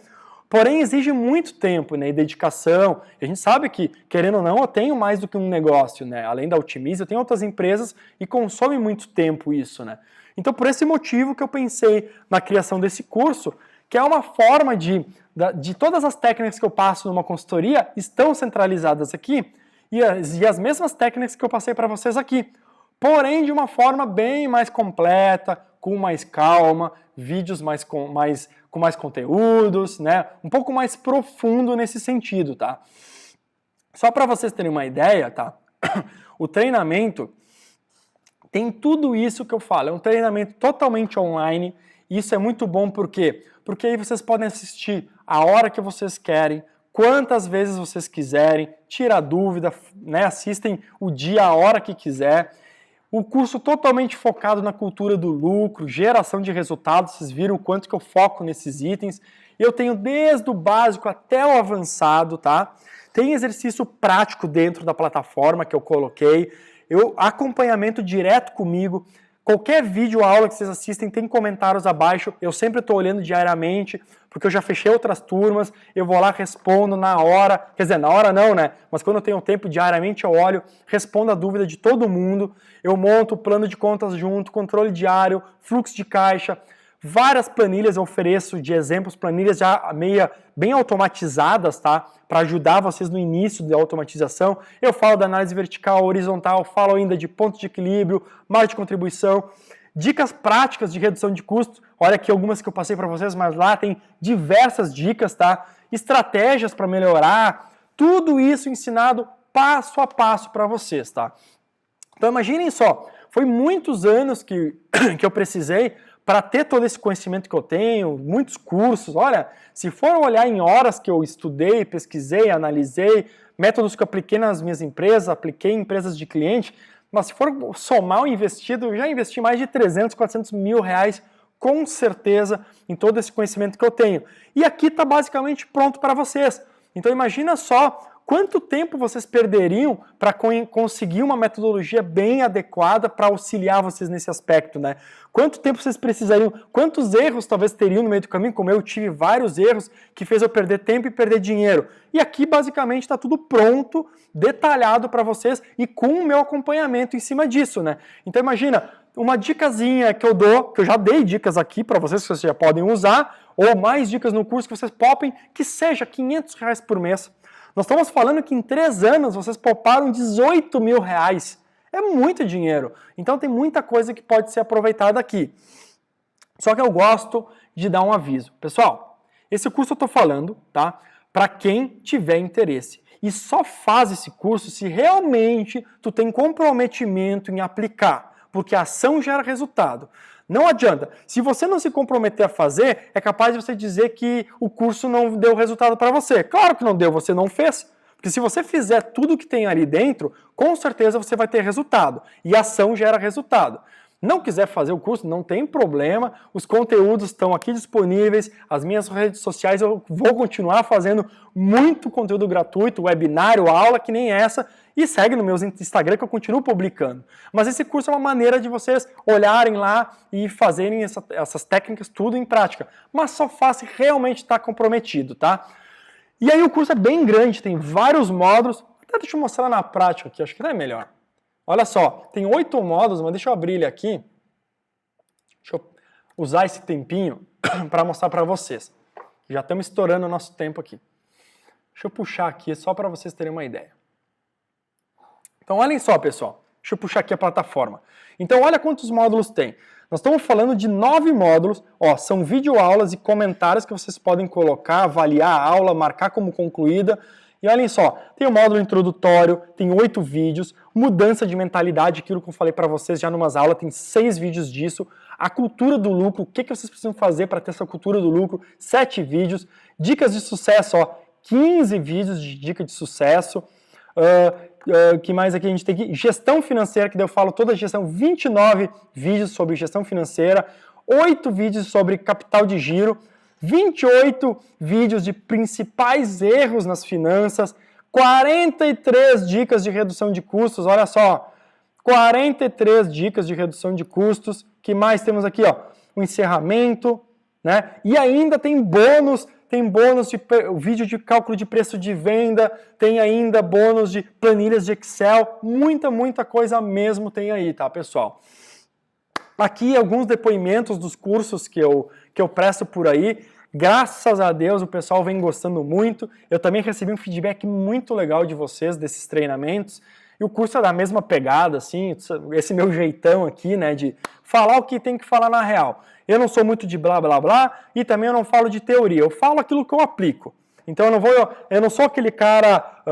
Porém, exige muito tempo, né, e dedicação. E a gente sabe que, querendo ou não, eu tenho mais do que um negócio, né? Além da Otimize, eu tenho outras empresas e consome muito tempo isso, né? Então, por esse motivo que eu pensei na criação desse curso, que é uma forma de todas as técnicas que eu passo numa consultoria estão centralizadas aqui e as mesmas técnicas que eu passei para vocês aqui, porém de uma forma bem mais completa, com mais calma, vídeos com mais conteúdos, né? Um pouco mais profundo nesse sentido, tá? Só para vocês terem uma ideia, tá? O treinamento tem tudo isso que eu falo, é um treinamento totalmente online. Isso é muito bom, por quê? Porque aí vocês podem assistir a hora que vocês querem, quantas vezes vocês quiserem, tira dúvida, né? Assistem o dia, a hora que quiser. O curso totalmente focado na cultura do lucro, geração de resultados, vocês viram o quanto que eu foco nesses itens. Eu tenho desde o básico até o avançado, tá? Tem exercício prático dentro da plataforma que eu coloquei, acompanhamento direto comigo. Qualquer vídeo ou aula que vocês assistem tem comentários abaixo, eu sempre estou olhando diariamente, porque eu já fechei outras turmas, eu vou lá, respondo na hora, quer dizer, na hora não, né? Mas quando eu tenho tempo diariamente eu olho, respondo a dúvida de todo mundo, eu monto o plano de contas junto, controle diário, fluxo de caixa, várias planilhas eu ofereço de exemplos, planilhas já bem automatizadas, tá? Para ajudar vocês no início da automatização. Eu falo da análise vertical, horizontal, falo ainda de ponto de equilíbrio, margem de contribuição, dicas práticas de redução de custo. Olha aqui algumas que eu passei para vocês, mas lá tem diversas dicas, tá? estratégias para melhorar, tudo isso ensinado passo a passo para vocês, tá? Então imaginem só, foi muitos anos que eu precisei para ter todo esse conhecimento que eu tenho, muitos cursos. Olha, se for olhar em horas que eu estudei, pesquisei, analisei, métodos que eu apliquei nas minhas empresas, apliquei em empresas de cliente, mas se for somar o investido, eu já investi mais de 300, 400 mil reais, com certeza, em todo esse conhecimento que eu tenho. E aqui está basicamente pronto para vocês. Então imagina só quanto tempo vocês perderiam para conseguir uma metodologia bem adequada para auxiliar vocês nesse aspecto, né? Quanto tempo vocês precisariam, quantos erros talvez teriam no meio do caminho, como eu tive vários erros que fez eu perder tempo e perder dinheiro. E aqui basicamente está tudo pronto, detalhado para vocês e com o meu acompanhamento em cima disso, né? Então imagina, uma dicasinha que eu dou, que eu já dei dicas aqui para vocês que vocês já podem usar, ou mais dicas no curso que vocês popem, que seja R$500 por mês. Nós estamos falando que em 3 anos vocês pouparam 18 mil reais. É muito dinheiro. Então tem muita coisa que pode ser aproveitada aqui. Só que eu gosto de dar um aviso. Pessoal, esse curso eu estou falando, tá? Para quem tiver interesse. E só faz esse curso se realmente tu tem comprometimento em aplicar. Porque a ação gera resultado. Não adianta. Se você não se comprometer a fazer, é capaz de você dizer que o curso não deu resultado para você. Claro que não deu, você não fez. Porque se você fizer tudo que tem ali dentro, com certeza você vai ter resultado. E a ação gera resultado. Não quiser fazer o curso, não tem problema. Os conteúdos estão aqui disponíveis. As minhas redes sociais, eu vou continuar fazendo muito conteúdo gratuito, webinário, aula, que nem essa. E segue no meu Instagram que eu continuo publicando. Mas esse curso é uma maneira de vocês olharem lá e fazerem essas técnicas tudo em prática. Mas só faz se realmente estar comprometido, tá? E aí o curso é bem grande, tem vários módulos. Até deixa eu mostrar na prática aqui, acho que não é melhor. Olha só, tem 8 módulos, mas deixa eu abrir ele aqui. Deixa eu usar esse tempinho para mostrar para vocês. Já estamos estourando o nosso tempo aqui. Deixa eu puxar aqui só para vocês terem uma ideia. Então olhem só, pessoal. Deixa eu puxar aqui a plataforma. Então olha quantos módulos tem. Nós estamos falando de 9 módulos. Ó, são videoaulas e comentários que vocês podem colocar, avaliar a aula, marcar como concluída. E olhem só, tem o módulo introdutório, tem 8 vídeos, mudança de mentalidade, aquilo que eu falei para vocês já numas aulas, tem 6 vídeos disso, a cultura do lucro, o que vocês precisam fazer para ter essa cultura do lucro, 7 vídeos, dicas de sucesso, ó, 15 vídeos de dica de sucesso, que mais aqui a gente tem aqui? Gestão financeira, que daí eu falo toda a gestão, 29 vídeos sobre gestão financeira, 8 vídeos sobre capital de giro, 28 vídeos de principais erros nas finanças, 43 dicas de redução de custos, olha só, 43 dicas de redução de custos, que mais temos aqui, ó, o encerramento, né? E ainda tem bônus de vídeo de cálculo de preço de venda, tem ainda bônus de planilhas de Excel, muita coisa mesmo tem aí, tá, pessoal? Aqui alguns depoimentos dos cursos que eu presto por aí. Graças a Deus o pessoal vem gostando muito. Eu também recebi um feedback muito legal de vocês desses treinamentos. E o curso é da mesma pegada, assim, esse meu jeitão aqui, né, de falar o que tem que falar na real. Eu não sou muito de blá blá blá e também eu não falo de teoria, eu falo aquilo que eu aplico. Então eu não sou aquele cara,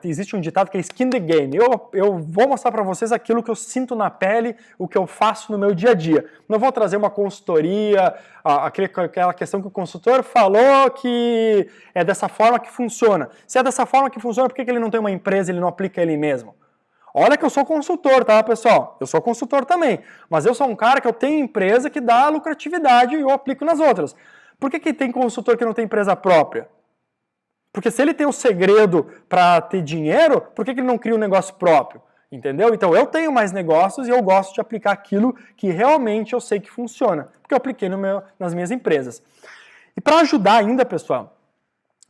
existe um ditado que é skin the game. Eu vou mostrar para vocês aquilo que eu sinto na pele, o que eu faço no meu dia a dia. Não vou trazer uma consultoria, aquela questão que o consultor falou que é dessa forma que funciona. Se é dessa forma que funciona, por que ele não tem uma empresa e ele não aplica ele mesmo? Olha que eu sou consultor, tá, pessoal? Eu sou consultor também, mas eu sou um cara que eu tenho empresa que dá lucratividade e eu aplico nas outras. Por que tem consultor que não tem empresa própria? Porque se ele tem o segredo para ter dinheiro, por que ele não cria um negócio próprio? Entendeu? Então eu tenho mais negócios e eu gosto de aplicar aquilo que realmente eu sei que funciona, porque eu apliquei nas minhas empresas. E para ajudar ainda, pessoal,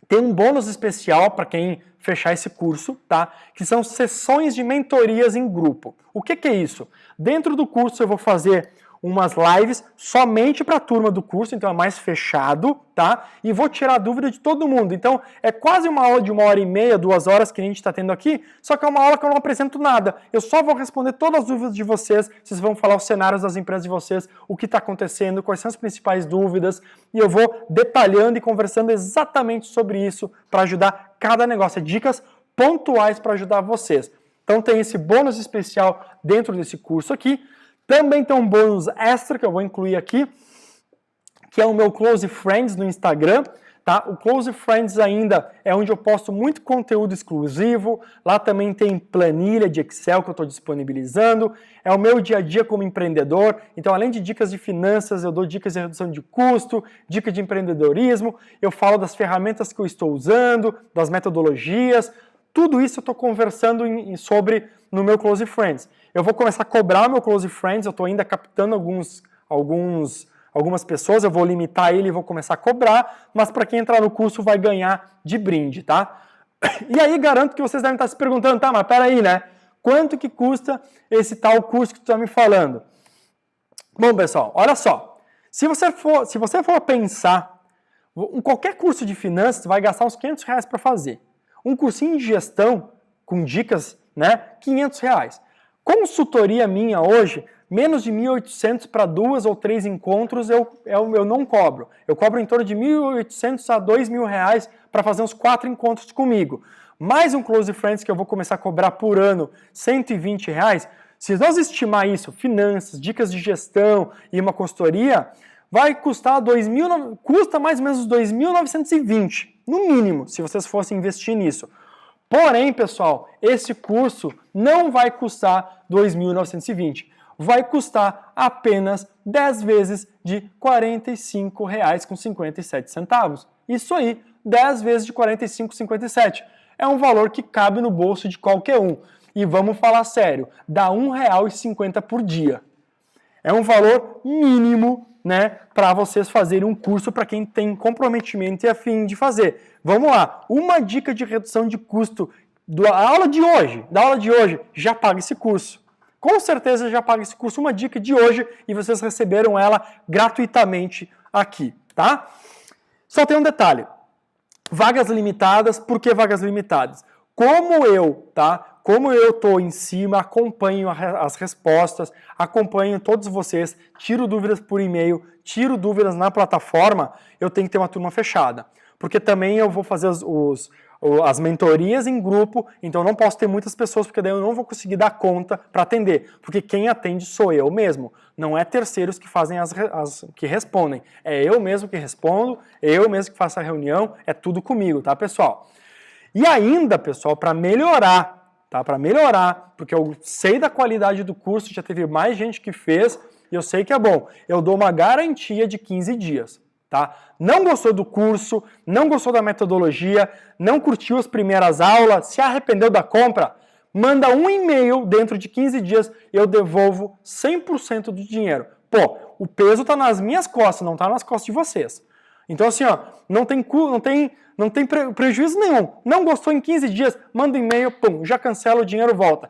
tem um bônus especial para quem fechar esse curso, tá? Que são sessões de mentorias em grupo. O que é isso? Dentro do curso eu vou fazer umas lives somente para a turma do curso, então é mais fechado, tá? E vou tirar a dúvida de todo mundo. Então é quase uma aula de 1h30, 2 horas que a gente está tendo aqui, só que é uma aula que eu não apresento nada. Eu só vou responder todas as dúvidas de vocês, vocês vão falar os cenários das empresas de vocês, o que está acontecendo, quais são as principais dúvidas, e eu vou detalhando e conversando exatamente sobre isso para ajudar cada negócio. Dicas pontuais para ajudar vocês. Então tem esse bônus especial dentro desse curso aqui. Também tem um bônus extra que eu vou incluir aqui, que é o meu Close Friends no Instagram. Tá? O Close Friends ainda é onde eu posto muito conteúdo exclusivo. Lá também tem planilha de Excel que eu estou disponibilizando. É o meu dia a dia como empreendedor. Então, além de dicas de finanças, eu dou dicas de redução de custo, dicas de empreendedorismo. Eu falo das ferramentas que eu estou usando, das metodologias. Tudo isso eu estou conversando sobre no meu Close Friends. Eu vou começar a cobrar meu Close Friends, eu estou ainda captando algumas pessoas, eu vou limitar ele e vou começar a cobrar, mas para quem entrar no curso vai ganhar de brinde, tá? E aí garanto que vocês devem estar se perguntando, tá, mas peraí, né? Quanto que custa esse tal curso que tu está me falando? Bom, pessoal, olha só. Se você for pensar, qualquer curso de finanças vai gastar uns R$500 para fazer. Um cursinho de gestão, com dicas, né, R$500. Consultoria minha hoje, menos de 1.800 para 2 ou 3 encontros eu não cobro. Eu cobro em torno de 1.800 a R$2.000 para fazer uns 4 encontros comigo. Mais um Close Friends que eu vou começar a cobrar por ano, R$120. Se nós estimar isso, finanças, dicas de gestão e uma consultoria, vai custar custa mais ou menos R$2.920, no mínimo, se vocês fossem investir nisso. Porém, pessoal, esse curso não vai custar R$2.920. Vai custar apenas 10 vezes de R$45,57. Isso aí, 10 vezes de R$45,57. É um valor que cabe no bolso de qualquer um. E vamos falar sério, dá R$1,50 por dia. É um valor mínimo, né, para vocês fazerem um curso para quem tem comprometimento e afim de fazer. Vamos lá, uma dica de redução de custo da aula de hoje, já paga esse curso. Com certeza já paga esse curso, uma dica de hoje e vocês receberam ela gratuitamente aqui, tá? Só tem um detalhe, vagas limitadas, por que vagas limitadas? Como eu estou em cima, acompanho as respostas, acompanho todos vocês, tiro dúvidas por e-mail, tiro dúvidas na plataforma, eu tenho que ter uma turma fechada. Porque também eu vou fazer as mentorias em grupo, então eu não posso ter muitas pessoas, porque daí eu não vou conseguir dar conta para atender. Porque quem atende sou eu mesmo, não é terceiros que fazem que respondem. É eu mesmo que respondo, eu mesmo que faço a reunião, é tudo comigo, tá, pessoal? E ainda, pessoal, para melhorar, tá? Para melhorar, porque eu sei da qualidade do curso, já teve mais gente que fez, e eu sei que é bom. Eu dou uma garantia de 15 dias. Tá? Não gostou do curso, não gostou da metodologia, não curtiu as primeiras aulas, se arrependeu da compra, manda um e-mail dentro de 15 dias, eu devolvo 100% do dinheiro. Pô, o peso está nas minhas costas, não está nas costas de vocês. Então assim, ó, não tem prejuízo nenhum. Não gostou em 15 dias, manda um e-mail, pum, já cancela, o dinheiro volta.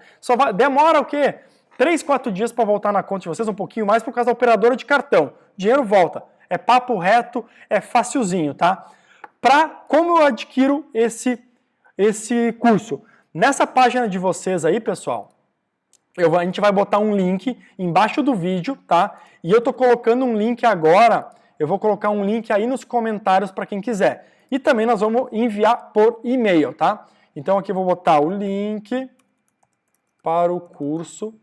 Demora o quê? 3, 4 dias para voltar na conta de vocês, um pouquinho mais por causa da operadora de cartão. Dinheiro volta. É papo reto, é facilzinho, tá? Como eu adquiro esse curso? Nessa página de vocês aí, pessoal, a gente vai botar um link embaixo do vídeo, tá? E eu tô colocando um link agora, eu vou colocar um link aí nos comentários para quem quiser. E também nós vamos enviar por e-mail, tá? Então aqui eu vou botar o link para o curso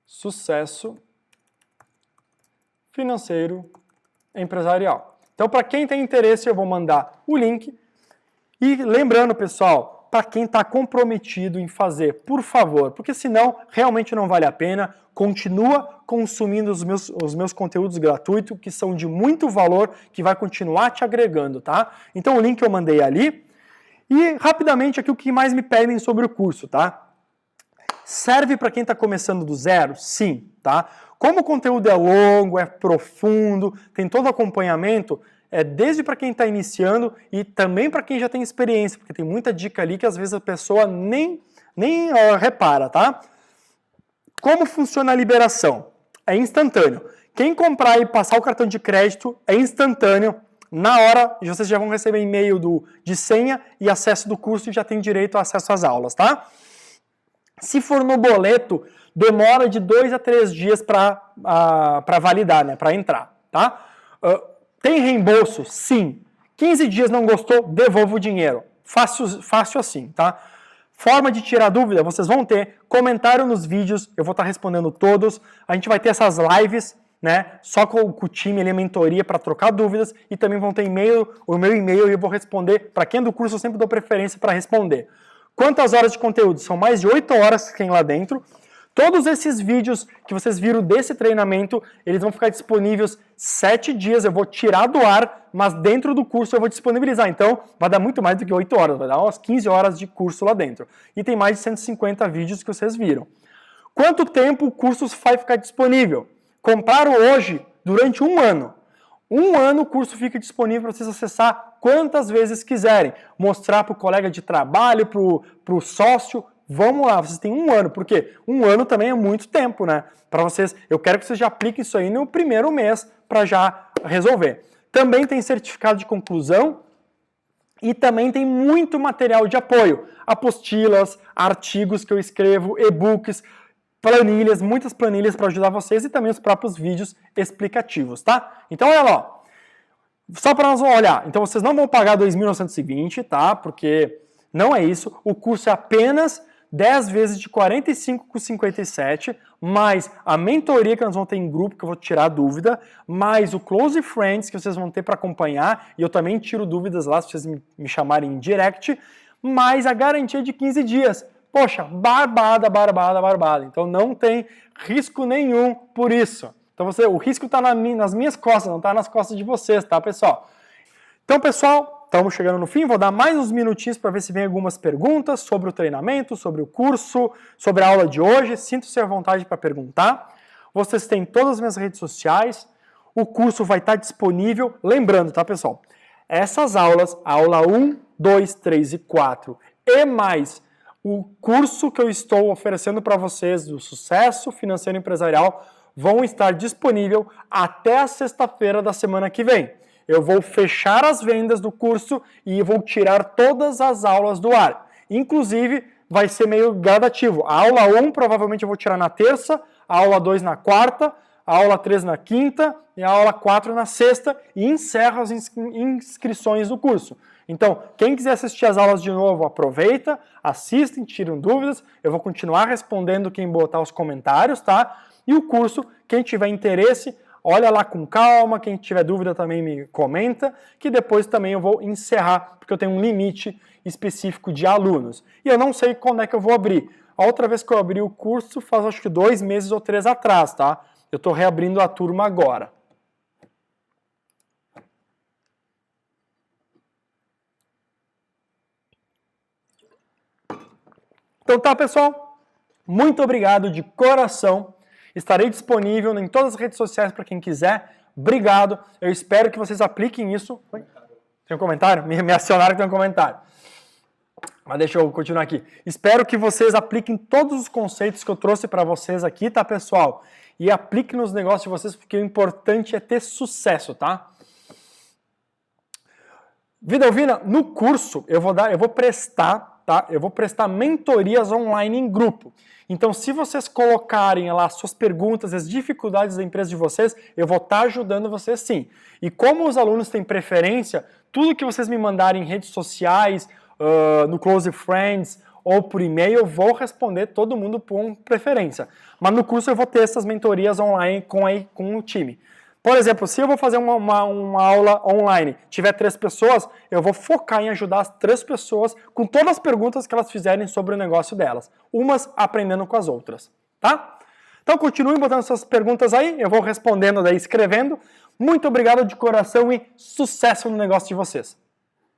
Sucesso Financeiro Empresarial. Então, para quem tem interesse, eu vou mandar o link. E lembrando, pessoal, para quem está comprometido em fazer, por favor, porque senão realmente não vale a pena, continua consumindo os meus conteúdos gratuitos, que são de muito valor, que vai continuar te agregando, tá? Então, o link eu mandei ali. E, rapidamente, aqui o que mais me pedem sobre o curso, tá? Serve para quem está começando do zero? Sim, tá? Como o conteúdo é longo, é profundo, tem todo o acompanhamento, é desde para quem está iniciando e também para quem já tem experiência, porque tem muita dica ali que às vezes a pessoa nem repara, tá? Como funciona a liberação? É instantâneo. Quem comprar e passar o cartão de crédito é instantâneo. Na hora, vocês já vão receber e-mail de senha e acesso do curso e já tem direito a acesso às aulas, tá? Se for no boleto, demora de 2 a 3 dias para validar, né, para entrar, tá? Tem reembolso? Sim. 15 dias não gostou, devolva o dinheiro. Fácil assim, tá? Forma de tirar dúvida, vocês vão ter comentário nos vídeos, eu vou estar respondendo todos. A gente vai ter essas lives, né? Só com o time, ele é mentoria para trocar dúvidas e também vão ter e-mail, o meu e-mail e eu vou responder. Para quem é do curso, eu sempre dou preferência para responder. Quantas horas de conteúdo? São mais de 8 horas que tem lá dentro. Todos esses vídeos que vocês viram desse treinamento, eles vão ficar disponíveis 7 dias, eu vou tirar do ar, mas dentro do curso eu vou disponibilizar. Então, vai dar muito mais do que 8 horas, vai dar umas 15 horas de curso lá dentro. E tem mais de 150 vídeos que vocês viram. Quanto tempo o curso vai ficar disponível? Compraram hoje, durante 1 ano. 1 ano o curso fica disponível para vocês acessar quantas vezes quiserem. Mostrar para o colega de trabalho, para o sócio. Vamos lá, vocês têm 1 ano, porque 1 ano também é muito tempo, né? Para vocês, eu quero que vocês já apliquem isso aí no primeiro mês para já resolver. Também tem certificado de conclusão e também tem muito material de apoio. Apostilas, artigos que eu escrevo, e-books, planilhas, muitas planilhas para ajudar vocês e também os próprios vídeos explicativos, tá? Então, olha lá, só para nós olhar. Então, vocês não vão pagar 2.920, tá? Porque não é isso. O curso é apenas 10 vezes de 45,57, mais a mentoria que nós vamos ter em grupo, que eu vou tirar dúvida, mais o Close Friends que vocês vão ter para acompanhar, e eu também tiro dúvidas lá se vocês me chamarem em direct, mais a garantia de 15 dias. Poxa, barbada. Então não tem risco nenhum por isso. Então o risco está nas minhas costas, não está nas costas de vocês, tá, pessoal? Então, pessoal, estamos chegando no fim, vou dar mais uns minutinhos para ver se vem algumas perguntas sobre o treinamento, sobre o curso, sobre a aula de hoje. Sinta-se à vontade para perguntar. Vocês têm todas as minhas redes sociais, o curso vai estar disponível. Lembrando, tá, pessoal? Essas aulas, a aula 1, 2, 3 e 4, e mais o curso que eu estou oferecendo para vocês do Sucesso Financeiro Empresarial, vão estar disponível até a sexta-feira da semana que vem. Eu vou fechar as vendas do curso e vou tirar todas as aulas do ar. Inclusive, vai ser meio gradativo. A aula 1 provavelmente eu vou tirar na terça, a aula 2 na quarta, a aula 3 na quinta e a aula 4 na sexta e encerro as inscrições do curso. Então, quem quiser assistir as aulas de novo, aproveita, assistem, tiram dúvidas. Eu vou continuar respondendo quem botar os comentários, tá? E o curso, quem tiver interesse, olha lá com calma, quem tiver dúvida também me comenta, que depois também eu vou encerrar, porque eu tenho um limite específico de alunos. E eu não sei quando é que eu vou abrir. A outra vez que eu abri o curso faz acho que 2 meses ou 3 atrás, tá? Eu estou reabrindo a turma agora. Então tá, pessoal? Muito obrigado de coração. Estarei disponível em todas as redes sociais para quem quiser. Obrigado. Eu espero que vocês apliquem isso. Tem um comentário? Me acionaram que tem um comentário. Mas deixa eu continuar aqui. Espero que vocês apliquem todos os conceitos que eu trouxe para vocês aqui, tá, pessoal? E apliquem nos negócios de vocês, porque o importante é ter sucesso, tá? Vida Alvina, no curso eu vou prestar, tá? Eu vou prestar mentorias online em grupo. Então, se vocês colocarem lá suas perguntas, as dificuldades da empresa de vocês, eu vou estar ajudando vocês sim. E como os alunos têm preferência, tudo que vocês me mandarem em redes sociais, no Close Friends ou por e-mail, eu vou responder todo mundo por preferência. Mas no curso eu vou ter essas mentorias online com o time. Por exemplo, se eu vou fazer uma aula online, tiver 3 pessoas, eu vou focar em ajudar as 3 pessoas com todas as perguntas que elas fizerem sobre o negócio delas. Umas aprendendo com as outras, tá? Então continuem botando suas perguntas aí, eu vou respondendo daí, escrevendo. Muito obrigado de coração e sucesso no negócio de vocês.